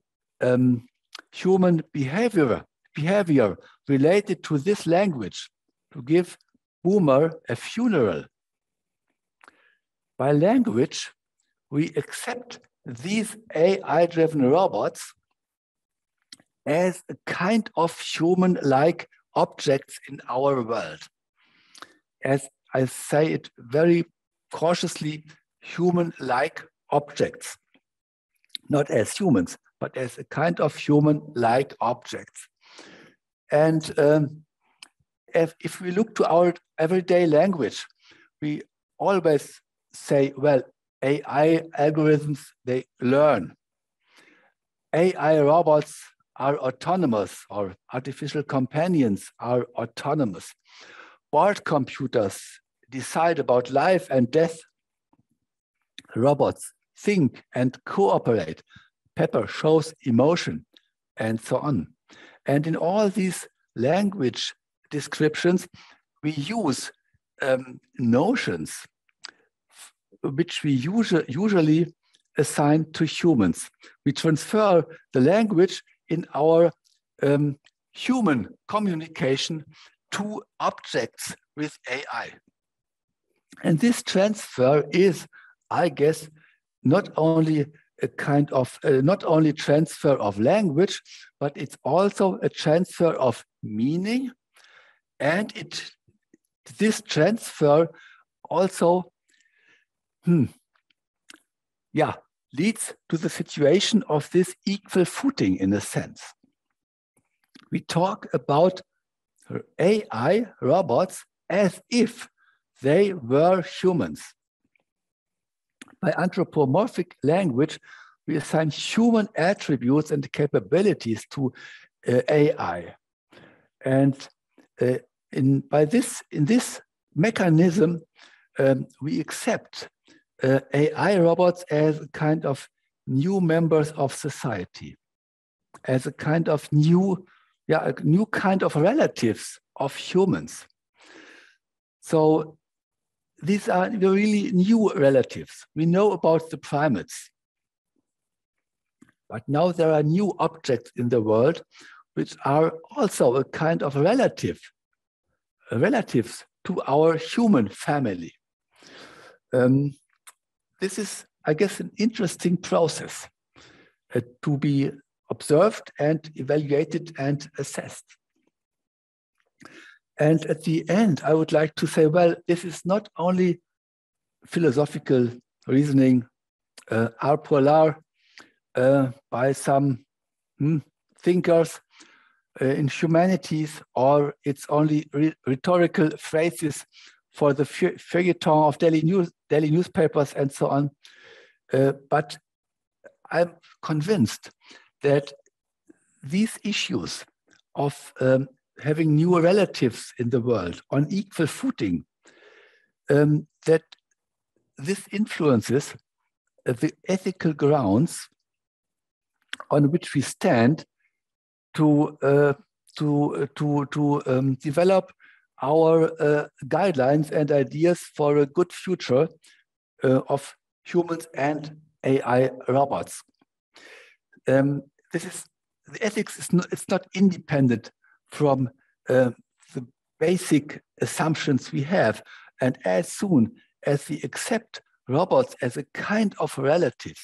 human behavior related to this language, to give Boomer a funeral. By language, we accept these AI-driven robots as a kind of human-like objects in our world. As I say it very cautiously, human-like objects. Not as humans, but as a kind of human-like objects. And if we look to our everyday language, we always say, well, AI algorithms, they learn. AI robots are autonomous, or artificial companions are autonomous. Board computers decide about life and death. robots think and cooperate. Pepper shows emotion, and so on. And in all these language descriptions, we use notions which we usually assign to humans. We transfer the language in our human communication to objects with AI. And this transfer is, I guess, not only a kind of, not only transfer of language, but it's also a transfer of meaning. And this transfer also leads to the situation of this equal footing in a sense. We talk about AI robots as if they were humans. By anthropomorphic language, we assign human attributes and capabilities to AI. And in this mechanism, we accept AI robots as a kind of new members of society, as a kind of new kind of relatives of humans. So these are really new relatives. We know about the primates. But now there are new objects in the world which are also a kind of relatives to our human family. This is, I guess, an interesting process to be observed and evaluated and assessed. And at the end, I would like to say, well, this is not only philosophical reasoning, art polar, by some thinkers in humanities, or it's only rhetorical phrases for the feuilleton of daily newspapers and so on. But I'm convinced that these issues of having new relatives in the world on equal footing, that this influences the ethical grounds on which we stand to develop our guidelines and ideas for a good future of humans and AI robots. The ethics it's not independent from the basic assumptions we have, and as soon as we accept robots as a kind of relatives,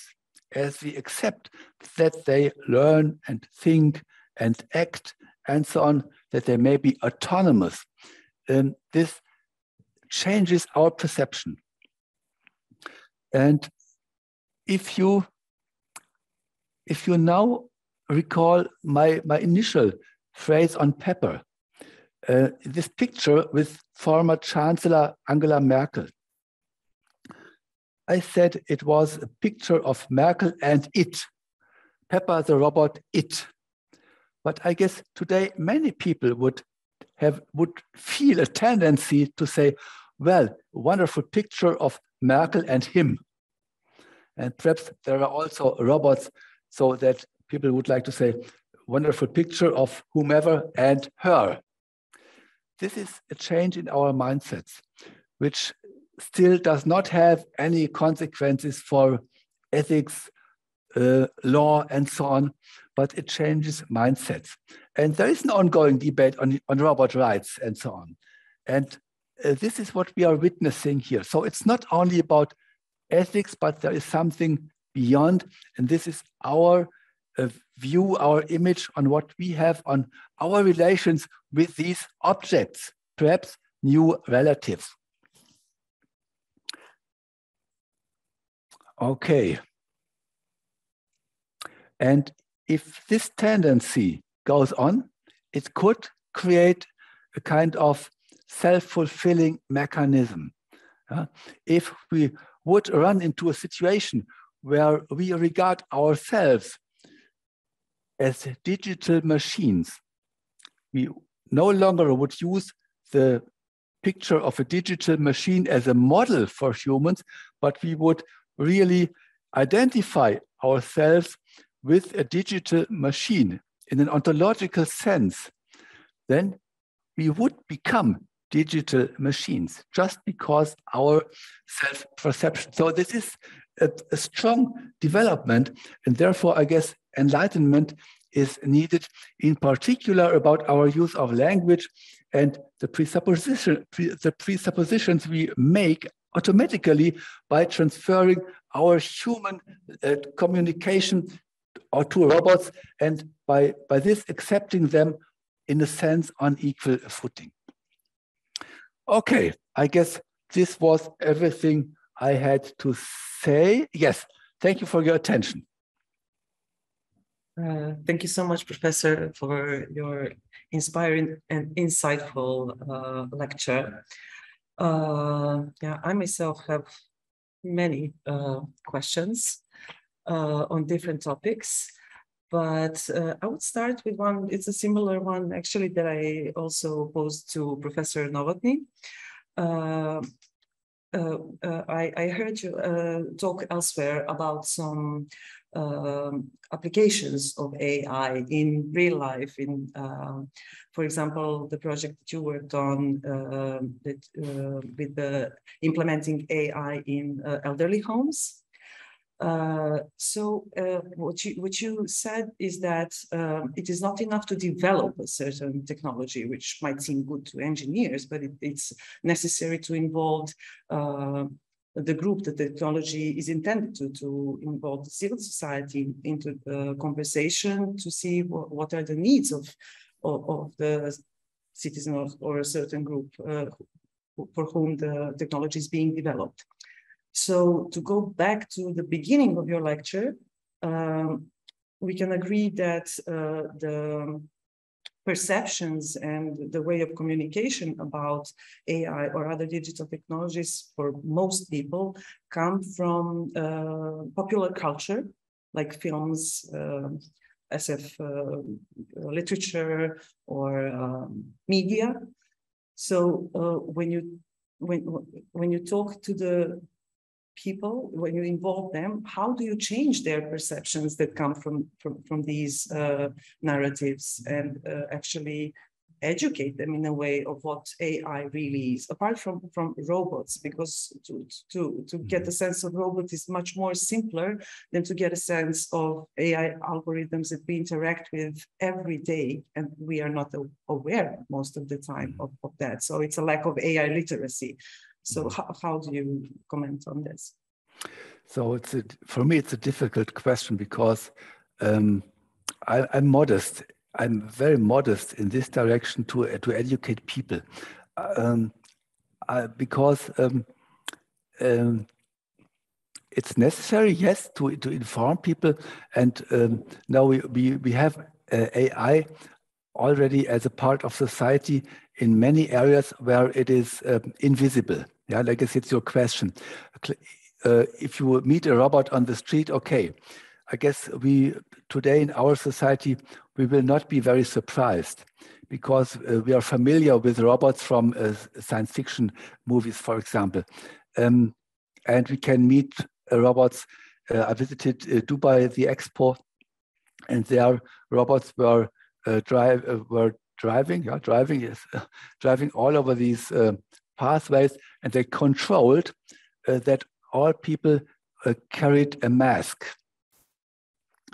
as we accept that they learn and think and act and so on, that they may be autonomous, this changes our perception. And if you now recall my initial phrase on Pepper, this picture with former Chancellor Angela Merkel, I said it was a picture of Merkel and it, Pepper the robot, it. But I guess today many people would feel a tendency to say, well, wonderful picture of Merkel and him. And perhaps there are also robots so that people would like to say, wonderful picture of whomever and her. This is a change in our mindsets, which still does not have any consequences for ethics, law, and so on, but it changes mindsets. And there is an ongoing debate on robot rights and so on. And this is what we are witnessing here. So it's not only about ethics, but there is something beyond. And this is our view, our image on what we have on our relations with these objects, perhaps new relatives. Okay. And if this tendency goes on, it could create a kind of self-fulfilling mechanism. If we would run into a situation where we regard ourselves as digital machines, we no longer would use the picture of a digital machine as a model for humans, but we would really identify ourselves with a digital machine in an ontological sense, then we would become digital machines just because our self-perception. So this is a strong development, and therefore I guess enlightenment is needed, in particular about our use of language and the presuppositions we make automatically by transferring our human communication or to robots, and by this accepting them in a sense on equal footing. Okay, I guess this was everything I had to say. Yes, thank you for your attention. Thank you so much, Professor, for your inspiring and insightful lecture. Yeah, I myself have many questions on different topics, but I would start with one. It's a similar one, actually, that I also posed to Professor Novotny. I heard you talk elsewhere about some applications of AI in real life. For example, the project that you worked on with the implementing AI in elderly homes. What you said is that it is not enough to develop a certain technology, which might seem good to engineers, but it's necessary to involve the group that the technology is intended to involve the civil society into the conversation to see what are the needs of the citizens or a certain group for whom the technology is being developed. So to go back to the beginning of your lecture, we can agree that the perceptions and the way of communication about AI or other digital technologies for most people come from popular culture, like films, SF literature, or media. So when you talk to the people, when you involve them, how do you change their perceptions that come from these narratives and actually educate them in a way of what AI really is, apart from robots, because to get a sense of robot is much more simpler than to get a sense of AI algorithms that we interact with every day, and we are not aware most of the time of that. So it's a lack of AI literacy. So how do you comment on this? So for me, it's a difficult question because I'm modest. I'm very modest in this direction to educate people, because it's necessary, yes, to inform people. And now we have AI already as a part of society in many areas where it is invisible. Yeah, like I said, it's your question. If you meet a robot on the street, okay, I guess today in our society, we will not be very surprised because we are familiar with robots from science fiction movies, for example. And we can meet robots. I visited Dubai, the expo, and there robots were driving all over these pathways, and they controlled that all people carried a mask.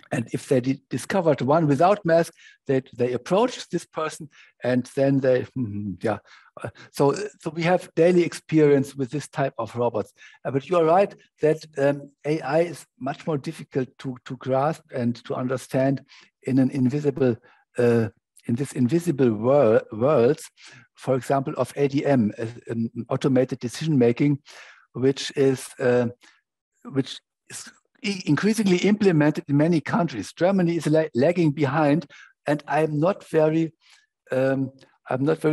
And if they discovered one without mask, they approached this person, and then they, So we have daily experience with this type of robots. But you are right that AI is much more difficult to grasp and to understand in an invisible, in this invisible worlds. For example, of ADM, automated decision making, which is increasingly implemented in many countries. Germany is lagging behind, and I'm not very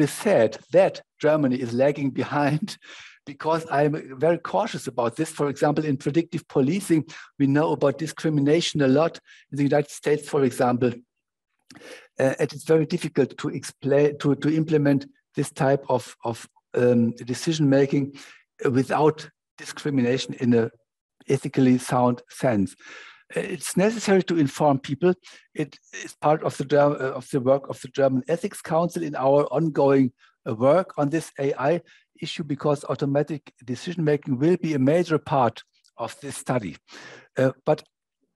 sad that Germany is lagging behind, because I'm very cautious about this. For example, in predictive policing, we know about discrimination a lot in the United States, for example. It is very difficult to explain, to implement this type of decision making without discrimination in ethically sound sense. It's necessary to inform people. It is part of the work of the German Ethics Council in our ongoing work on this AI issue, because automatic decision-making will be a major part of this study. But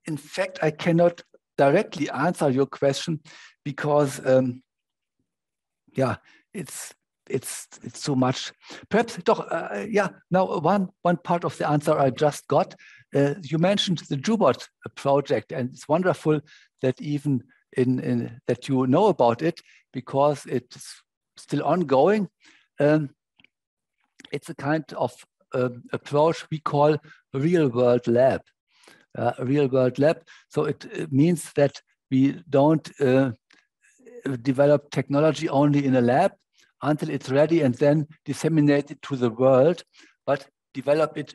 in fact, I cannot directly answer your question because, yeah, it's so much. Perhaps, now one part of the answer I just got. You mentioned the Jubot project, and it's wonderful that even that you know about it, because it's still ongoing. It's a kind of approach we call a real-world lab. So it means that we don't develop technology only in a lab until it's ready and then disseminate it to the world, but develop it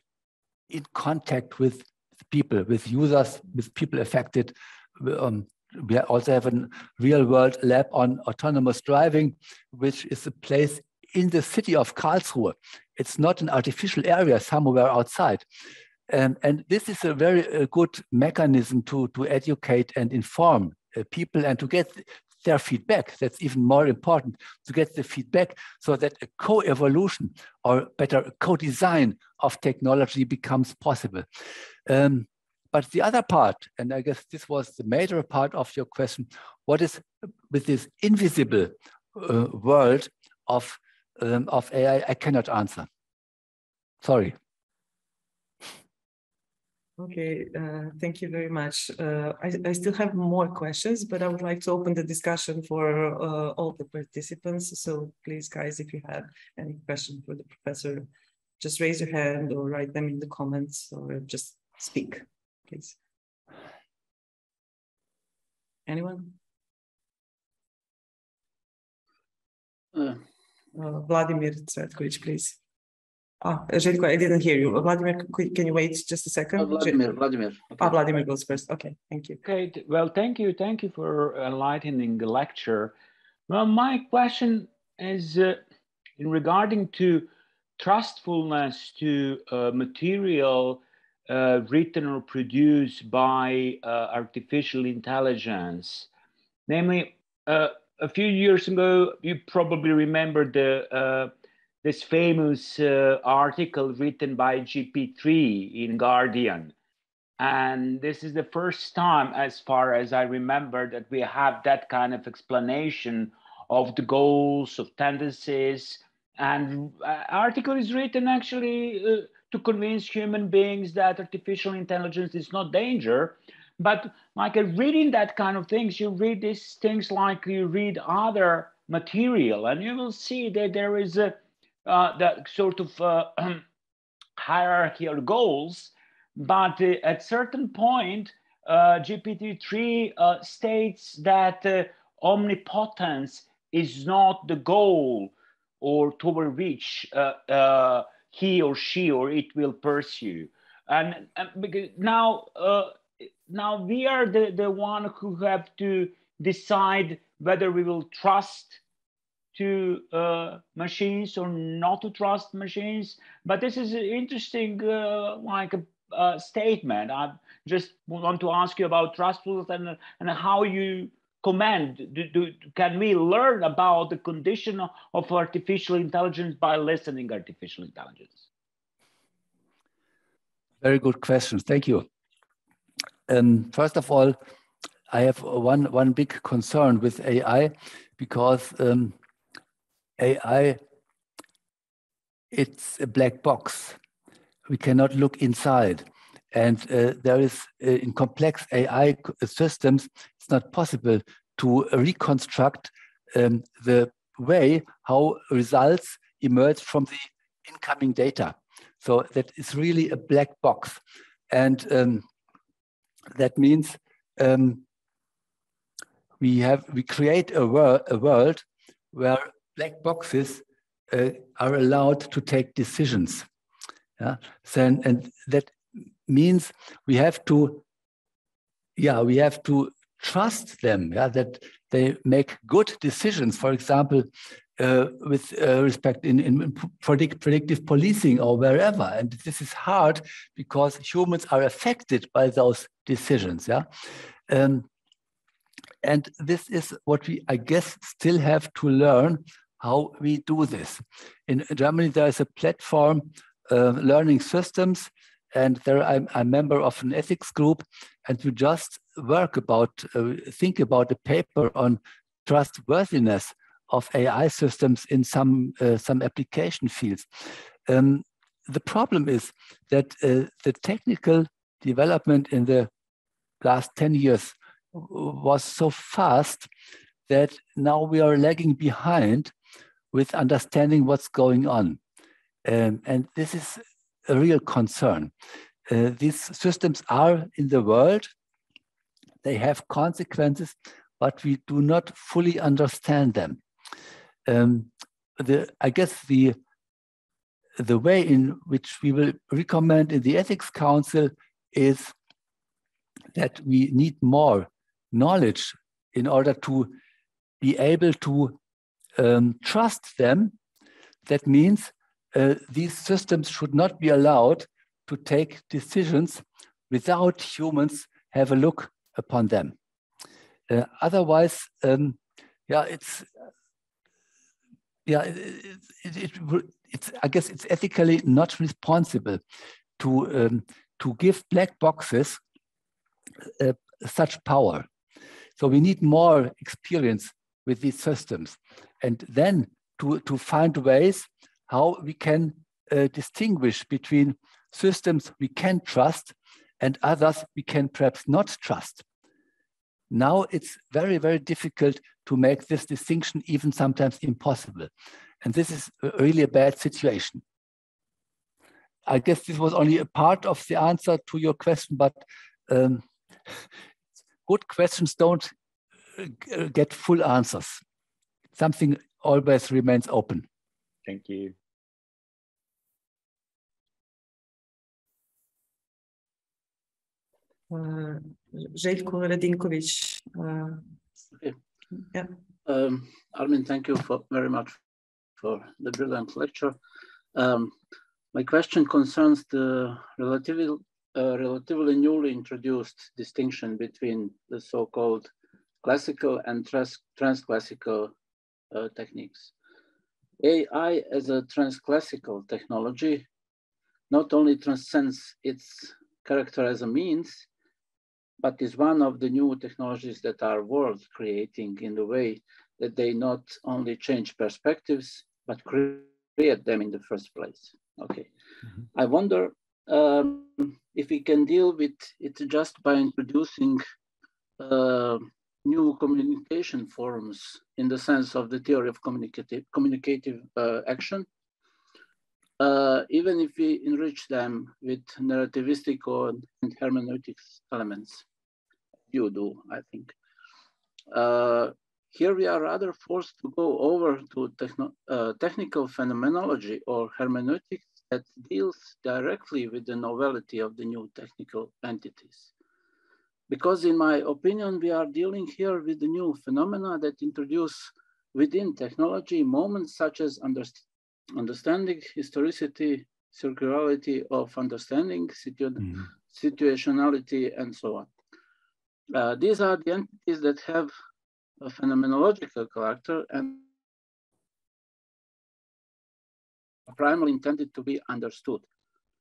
in contact with people, with users, with people affected. We also have a real-world lab on autonomous driving, which is a place in the city of Karlsruhe. It's not an artificial area somewhere outside. And this is a very good mechanism to educate and inform people and to get their feedback. That's even more important, to get the feedback so that a co-evolution, or better, co-design of technology becomes possible. But the other part, and I guess this was the major part of your question, what is with this invisible world of AI, I cannot answer. Sorry. Okay, thank you very much. I still have more questions, but I would like to open the discussion for all the participants. So please, guys, if you have any question for the professor, just raise your hand or write them in the comments, or just speak, please. Anyone? Vladimir Cvetkovic, please. Željko, I didn't hear you. Vladimir, can you wait just a second? Vladimir. Okay. Vladimir goes first. Okay, thank you. Okay, well, thank you for enlightening the lecture. Well, my question is in regarding to trustfulness to material written or produced by artificial intelligence. Namely, a few years ago, you probably remember this famous article written by GP3 in Guardian. And this is the first time, as far as I remember, that we have that kind of explanation of the goals, of tendencies. And article is written actually to convince human beings that artificial intelligence is not danger. But like reading that kind of things, you read these things like you read other material, and you will see that there is that sort of hierarchy or goals, but at certain point, GPT-3 states that omnipotence is not the goal or toward which he or she or it will pursue. And because now we are the one who have to decide whether we will trust to machines or not to trust machines. But this is an interesting statement. I just want to ask you about trustfulness and how you comment. Can we learn about the condition of artificial intelligence by listening artificial intelligence? Very good questions. Thank you. First of all, I have one big concern with AI, because AI, it's a black box. We cannot look inside. And there is, in complex AI systems, it's not possible to reconstruct the way how results emerge from the incoming data. So that is really a black box. And that means we create a world where black boxes are allowed to take decisions. Yeah? And that means we have to trust them, yeah, that they make good decisions. For example, with respect in predictive policing or wherever. And this is hard because humans are affected by those decisions. Yeah. And this is what we, I guess, still have to learn how we do this. In Germany, there is a platform, Learning Systems, and there I'm a member of an ethics group, and we just work about, think about a paper on trustworthiness of AI systems in some application fields. The problem is that the technical development in the last 10 years was so fast that now we are lagging behind with understanding what's going on. And this is a real concern. These systems are in the world, they have consequences, but we do not fully understand them. I guess the way in which we will recommend in the Ethics Council is that we need more knowledge in order to be able to trust them. That means these systems should not be allowed to take decisions without humans have a look upon them. Otherwise, it's I guess it's ethically not responsible to give black boxes such power. So we need more experience with these systems, and then to find ways how we can distinguish between systems we can trust and others we can perhaps not trust. Now it's very, very difficult to make this distinction, even sometimes impossible. And this is really a bad situation. I guess this was only a part of the answer to your question, but good questions don't get full answers. Something always remains open. Thank you. Željko Radinković. Okay. Yeah. Armin, thank you very much for the brilliant lecture. My question concerns the relatively newly introduced distinction between the so-called classical and transclassical techniques. AI as a transclassical technology not only transcends its character as a means, but is one of the new technologies that are worth creating in the way that they not only change perspectives, but create them in the first place. Okay. Mm-hmm. I wonder if we can deal with it just by introducing new communication forms in the sense of the theory of communicative action, even if we enrich them with narrativistic and hermeneutics elements. You do, I think. Here we are rather forced to go over to technical phenomenology or hermeneutics that deals directly with the novelty of the new technical entities. Because in my opinion, we are dealing here with the new phenomena that introduce within technology moments such as understanding, historicity, circularity of understanding, situationality, and so on. These are the entities that have a phenomenological character and are primarily intended to be understood.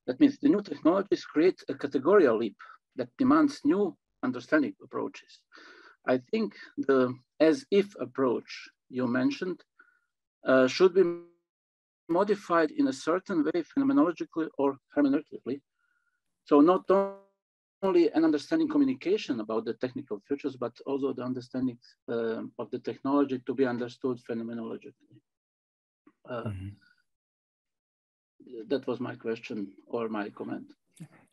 That means the new technologies create a categorical leap that demands new understanding approaches. I think the as-if approach you mentioned should be modified in a certain way phenomenologically or hermeneutically. So not only an understanding communication about the technical features, but also the understanding of the technology to be understood phenomenologically. That was my question or my comment.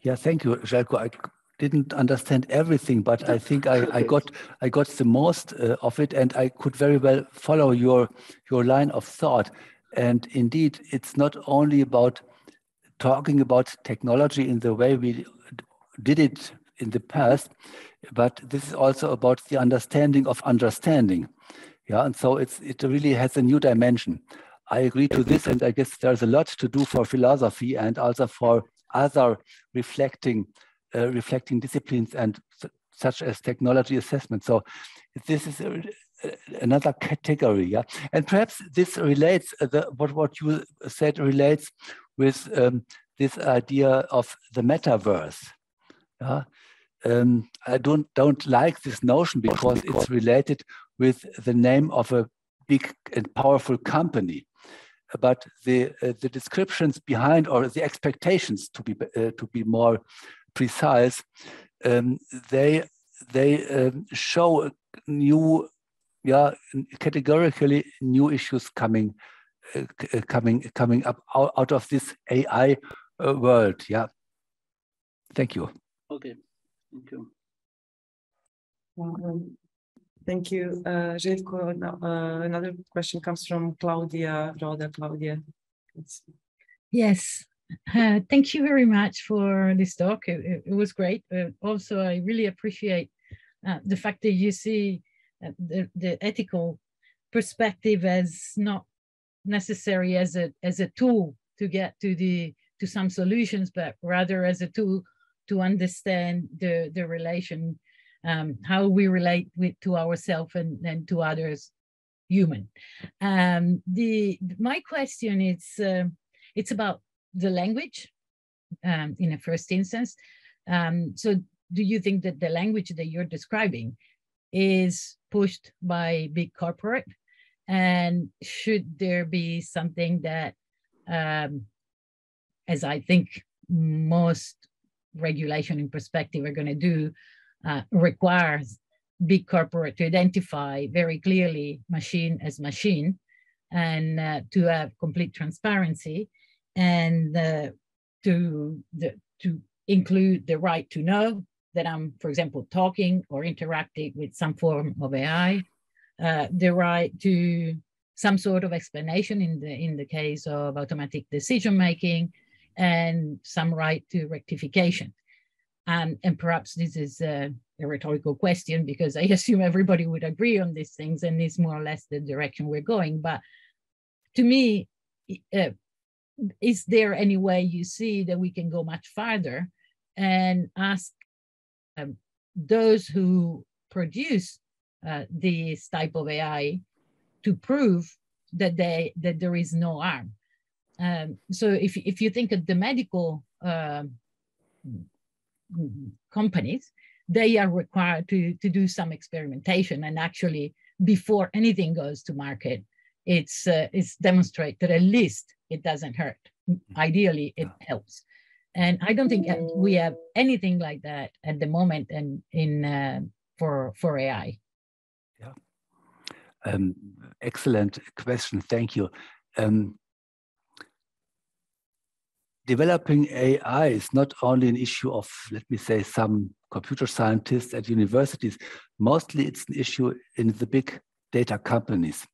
Yeah, thank you, Željko. I didn't understand everything, but I think I got the most of it, and I could very well follow your line of thought. And indeed, it's not only about talking about technology in the way we did it in the past, but this is also about the understanding of understanding. Yeah, and so it really has a new dimension. I agree to this, and I guess there's a lot to do for philosophy and also for other reflecting disciplines and such as technology assessment. So this is another category, yeah. And perhaps this relates, what you said relates with this idea of the metaverse. Yeah? I don't like this notion because it's related with the name of a big and powerful company. But the descriptions behind, or the expectations to be more precise, they show new, categorically new issues coming up out of this AI world. Yeah. Thank you. Okay. Thank you. Thank you, Željko. Another question comes from Claudia Roda. Claudia. Yes. Thank you very much for this talk. It was great. Also, I really appreciate the fact that you see the ethical perspective as not necessary as a tool to get to some solutions, but rather as a tool to understand the relation, how we relate to ourselves and to others, human. My question is, it's about the language in a first instance. So do you think that the language that you're describing is pushed by big corporate? And should there be something that, as I think most regulation in perspective are going to do, requires big corporate to identify very clearly machine as machine, and to have complete transparency, and to include the right to know that I'm, for example, talking or interacting with some form of AI, the right to some sort of explanation in the case of automatic decision making, and some right to rectification. And perhaps this is a rhetorical question, because I assume everybody would agree on these things, and it's more or less the direction we're going. But to me, is there any way you see that we can go much farther and ask those who produce this type of AI to prove that there is no harm? So if you think of the medical companies, they are required to do some experimentation, and actually before anything goes to market, it's demonstrate that at least it doesn't hurt. Ideally, it helps. And I don't think we have anything like that at the moment, and for AI. Yeah. Excellent question. Thank you. Developing AI is not only an issue of, let me say, some computer scientists at universities. Mostly it's an issue in the big data companies.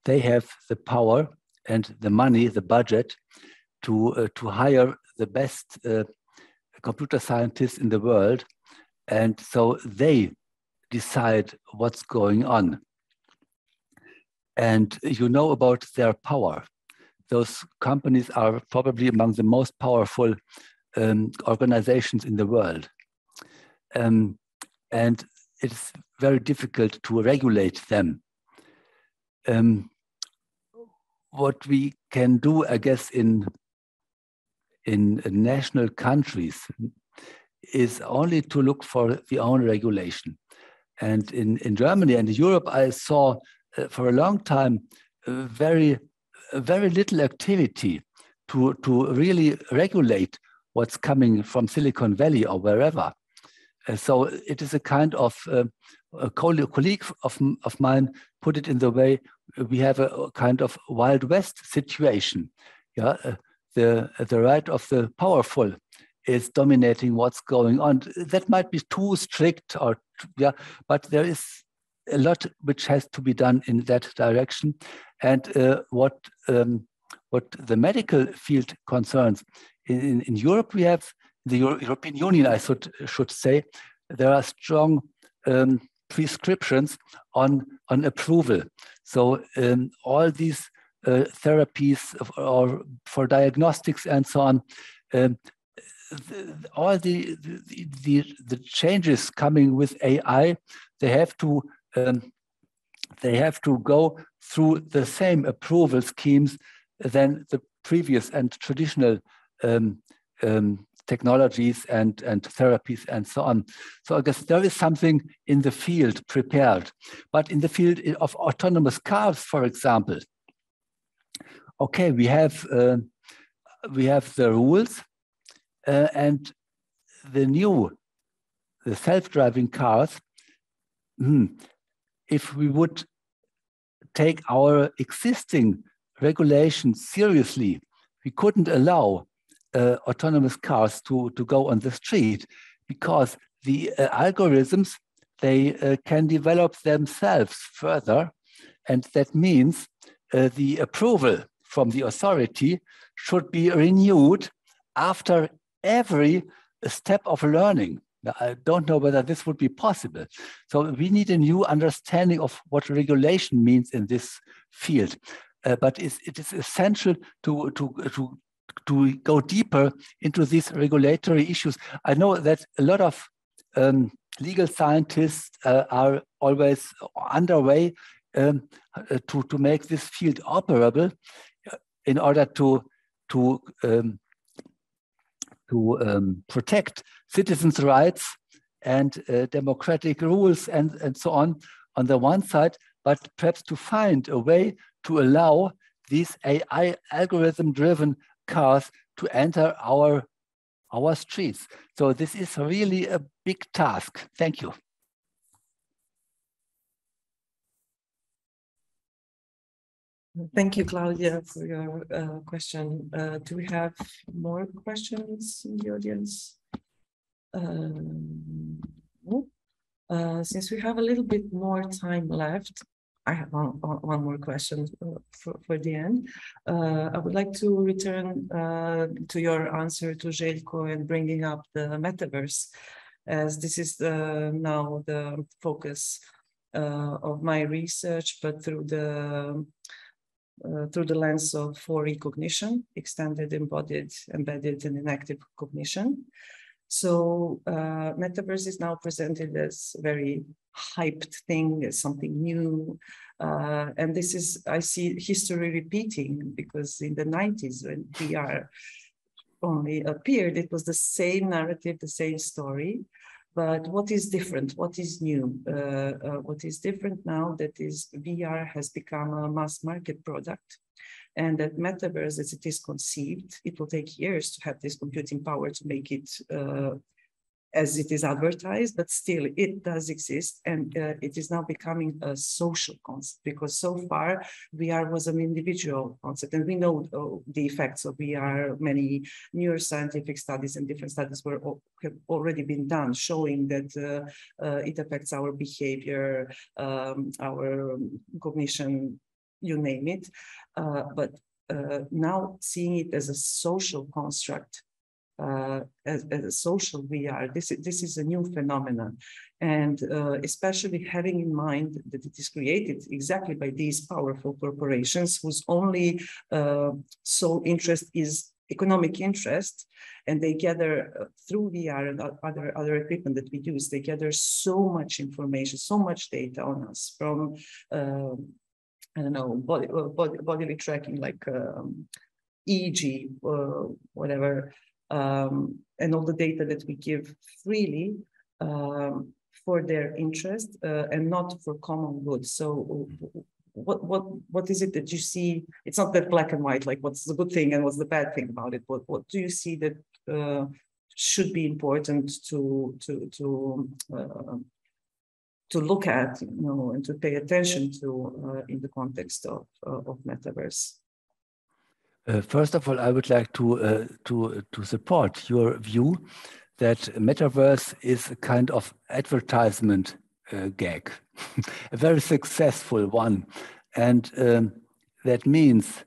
They have the power and the money, the budget to hire the best computer scientists in the world. And so they decide what's going on. And you know about their power. Those companies are probably among the most powerful organizations in the world. And it's very difficult to regulate them. What we can do, I guess, in national countries is only to look for the own regulation. And in Germany and in Europe, I saw for a long time very little activity to really regulate what's coming from Silicon Valley or wherever. So it is a kind of, a colleague of mine put it in the way, we have a kind of Wild West situation. Yeah, the right of the powerful is dominating what's going on. That might be too strict, or but there is a lot which has to be done in that direction. And what the medical field concerns, in Europe we have, the European Union, I should say, there are strong prescriptions on approval. So all these therapies or for diagnostics and so on, all the changes coming with AI, they have to go through the same approval schemes than the previous and traditional technologies and therapies and so on. So I guess there is something in the field prepared. But in the field of autonomous cars, for example, okay, we have the rules and the self-driving cars. If we would take our existing regulations seriously, we couldn't allow autonomous cars to go on the street, because the algorithms, they can develop themselves further, and that means the approval from the authority should be renewed after every step of learning. Now, I don't know whether this would be possible. So we need a new understanding of what regulation means in this field. But it is essential to go deeper into these regulatory issues. I know that a lot of legal scientists are always underway to make this field operable in order to protect citizens' rights and democratic rules and so on the one side, but perhaps to find a way to allow these AI algorithm-driven cars to enter our streets. So this is really a big task. Thank you. Thank you, Claudia, for your question. Do we have more questions in the audience? Since we have a little bit more time left, I have one more question for the end. I would like to return to your answer to Željko and bringing up the metaverse, as this is now the focus of my research, but through the lens of 4E cognition, extended, embodied, embedded, and inactive cognition. So metaverse is now presented as a very hyped thing, as something new. And this is, I see history repeating, because in the 90s when VR only appeared, it was the same narrative, the same story. But what is different? What is new? What is different now that is VR has become a mass market product, and that metaverse, as it is conceived, it will take years to have this computing power to make it as it is advertised, but still it does exist, and it is now becoming a social concept, because so far VR was an individual concept, and we know the effects of VR. Many neuroscientific studies and different studies have already been done showing that it affects our behavior, our cognition, you name it. But now seeing it as a social construct, as a social VR, this is a new phenomenon, and especially having in mind that it is created exactly by these powerful corporations whose only sole interest is economic interest, and they gather through VR and other equipment that we use, they gather so much information, so much data on us from I don't know, bodily tracking, like EEG, whatever, and all the data that we give freely for their interest and not for common good. So what is it that you see? It's not that black and white, like what's the good thing and what's the bad thing about it. What do you see that should be important to look at, you know, and to pay attention to in the context of metaverse? First of all, I would like to support your view that metaverse is a kind of advertisement gag, a very successful one, and that means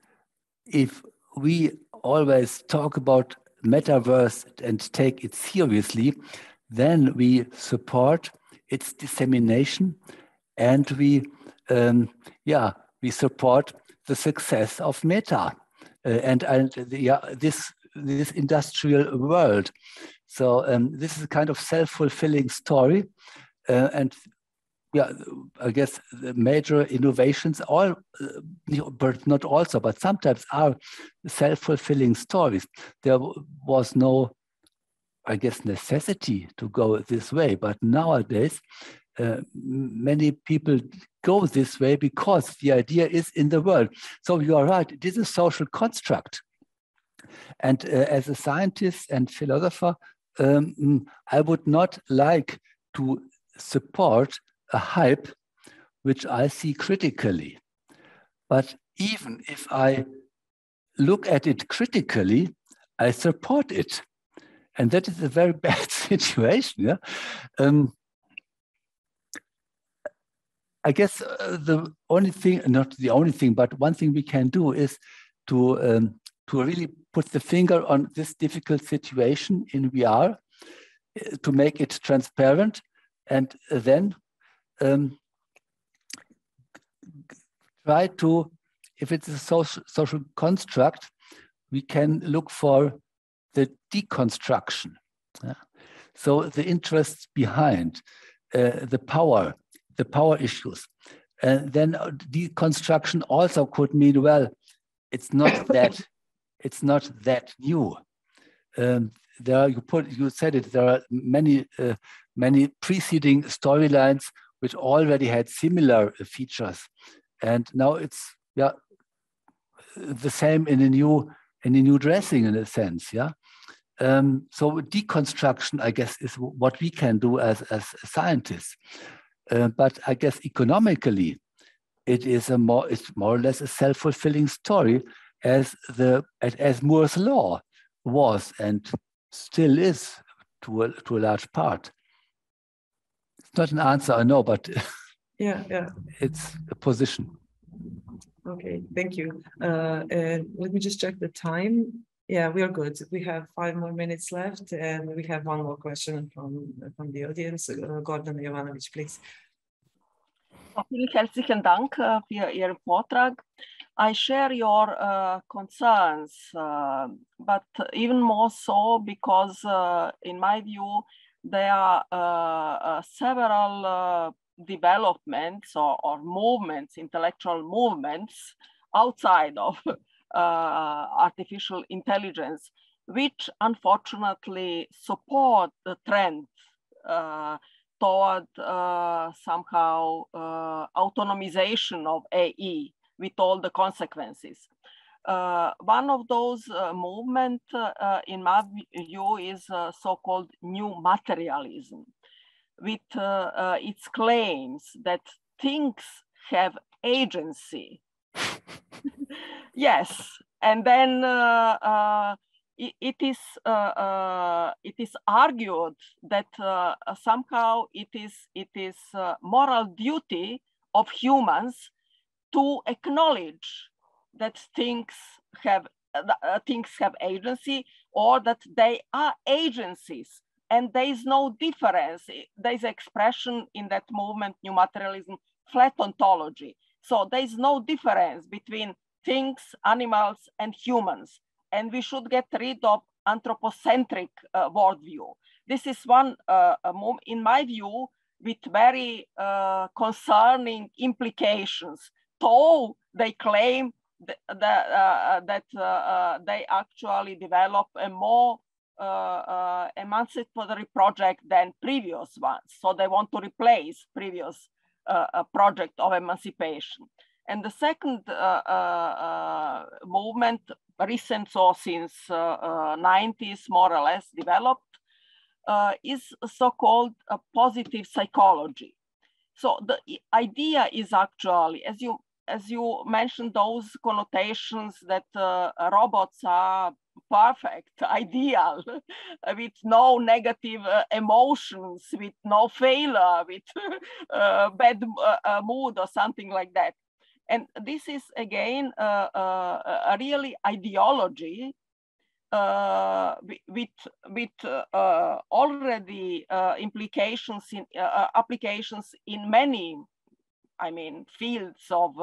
if we always talk about metaverse and take it seriously, then we support its dissemination, and we support the success of meta this industrial world. So this is a kind of self-fulfilling story, and I guess the major innovations, but not also, but sometimes are self-fulfilling stories. There was no, I guess, necessity to go this way, but nowadays many people go this way because the idea is in the world. So you are right, it is a social construct. And as a scientist and philosopher, I would not like to support a hype which I see critically. But even if I look at it critically, I support it. And that is a very bad situation. Yeah? I guess the only thing, not the only thing, but one thing we can do is to really put the finger on this difficult situation in VR, to make it transparent, and then try to, if it's a social construct, we can look for the deconstruction. So the interests behind, the power issues. And then deconstruction also could mean, well, it's not that new. There you said it, there are many preceding storylines which already had similar features. And now it's the same in a new dressing, in a sense. So deconstruction, I guess, is what we can do as scientists. But I guess economically, it's more or less a self-fulfilling story, as Moore's law was and still is to a large part. It's not an answer, I know, but it's a position. Okay, thank you. Let me just check the time. Yeah, we are good. We have 5 more minutes left, and we have one more question from the audience. Gordon Jovanovic, please. Vielen herzlichen Dank für Ihren Vortrag. I share your concerns, but even more so because, in my view, there are several developments or movements, intellectual movements outside of artificial intelligence, which unfortunately support the trend toward somehow autonomization of AI with all the consequences. One of those movements, in my view, is so-called new materialism, with its claims that things have agency. Yes, and then it is argued that somehow it is moral duty of humans to acknowledge that things have agency, or that they are agencies, and there is no difference. There is expression in that movement, new materialism, flat ontology. So there is no difference between things, animals, and humans. And we should get rid of anthropocentric worldview. This is one, in my view, with very concerning implications, though they claim that they actually develop a more emancipatory project than previous ones. So they want to replace previous project of emancipation. And the second movement, recent, so since 90s more or less developed, is so-called positive psychology. So the idea is actually, as you mentioned, those connotations that robots are perfect, ideal, with no negative emotions, with no failure, with bad mood or something like that. And this is again a really ideology already implications in applications in many, I mean, fields of,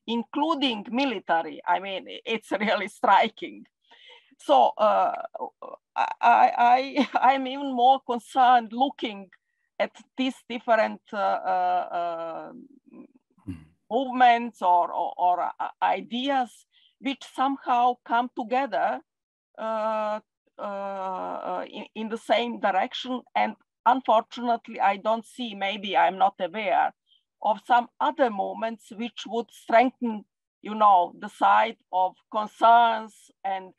including military. I mean, it's really striking. So I'm even more concerned looking at these different movements or ideas which somehow come together in the same direction. And unfortunately, I don't see, maybe I'm not aware of some other movements which would strengthen, you know, the side of concerns and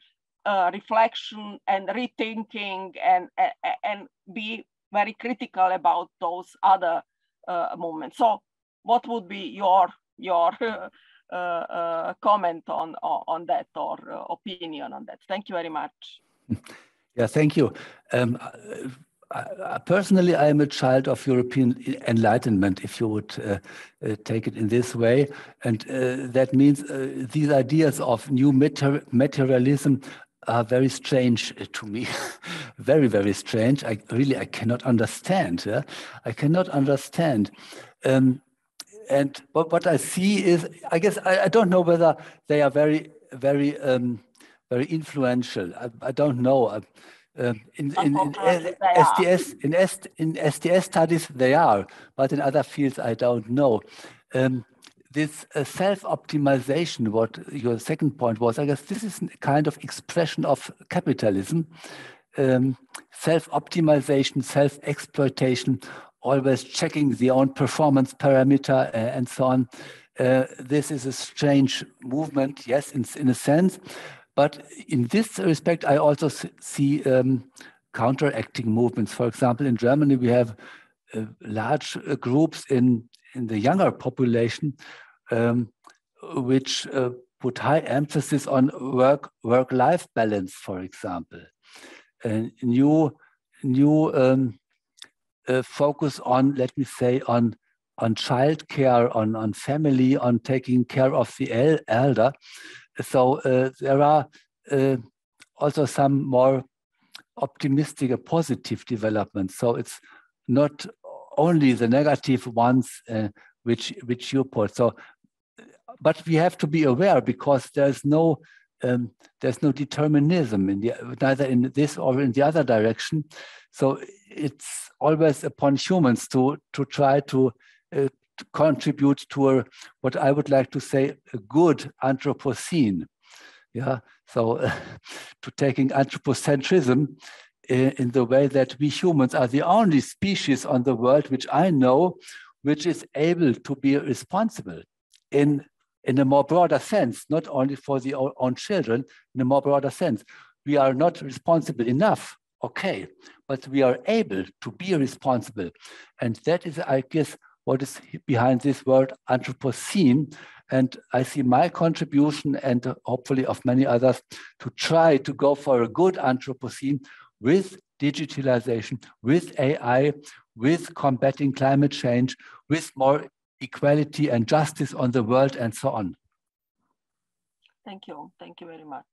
reflection and rethinking and be very critical about those other movements. So what would be your comment on that or opinion on that? Thank you very much. Yeah, thank you. Personally, I am a child of European Enlightenment, if you would take it in this way. And that means these ideas of new materialism are very strange to me. Very, very strange. I cannot understand. Yeah? I cannot understand. And what I see is, I guess, I don't know whether they are very, very, very influential. I don't know. In SDS studies, they are, but in other fields, I don't know. This self-optimization, what your second point was, I guess this is a kind of expression of capitalism. Self-optimization, self-exploitation, always checking the own performance parameter and so on. This is a strange movement, yes, in a sense. But in this respect, I also see counteracting movements. For example, in Germany, we have large groups in the younger population which put high emphasis on work-life balance, for example. New focus on, let me say, on childcare, on family, on taking care of the elder. So there are also some more optimistic and positive developments. So it's not only the negative ones which you put. So, but we have to be aware, because there's no determinism neither in this or in the other direction. So it's always upon humans to try to contribute to what I would like to say a good Anthropocene. Yeah, so to taking anthropocentrism in the way that we humans are the only species on the world which I know which is able to be responsible in a more broader sense, not only for the own children, in a more broader sense. We are not responsible enough, okay, but we are able to be responsible. And that is, I guess, what is behind this word Anthropocene. And I see my contribution, and hopefully of many others, to try to go for a good Anthropocene with digitalization, with AI, with combating climate change, with more equality and justice on the world, and so on. Thank you. Thank you very much.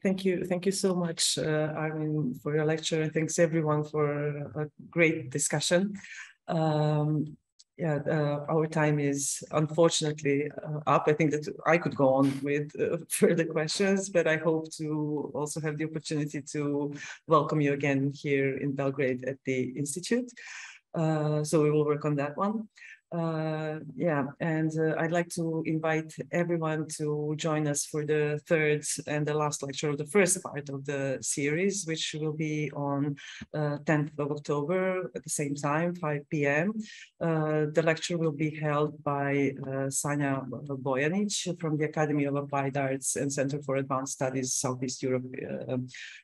Thank you so much, Armin, for your lecture, and thanks everyone for a great discussion. Our time is unfortunately up. I think that I could go on with further questions, but I hope to also have the opportunity to welcome you again here in Belgrade at the Institute. So we will work on that one. I'd like to invite everyone to join us for the third and the last lecture of the first part of the series, which will be on 10th of October at the same time, 5 p.m. The lecture will be held by Sanja Bojanic from the Academy of Applied Arts and Center for Advanced Studies, Southeast Europe,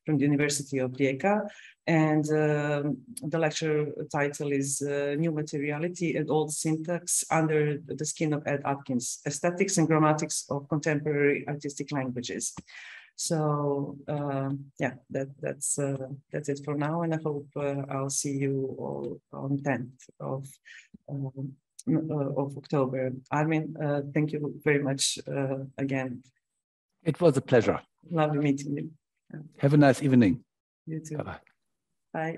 from the University of Rijeka. And the lecture title is New Materiality and Old Syntax Under the Skin of Ed Atkins, Aesthetics and Grammatics of Contemporary Artistic Languages. So that's it for now, and I hope I'll see you all on 10th of October. Armin, thank you very much again It was a pleasure. Lovely meeting you. Have a nice evening. You too. Bye-bye. Bye.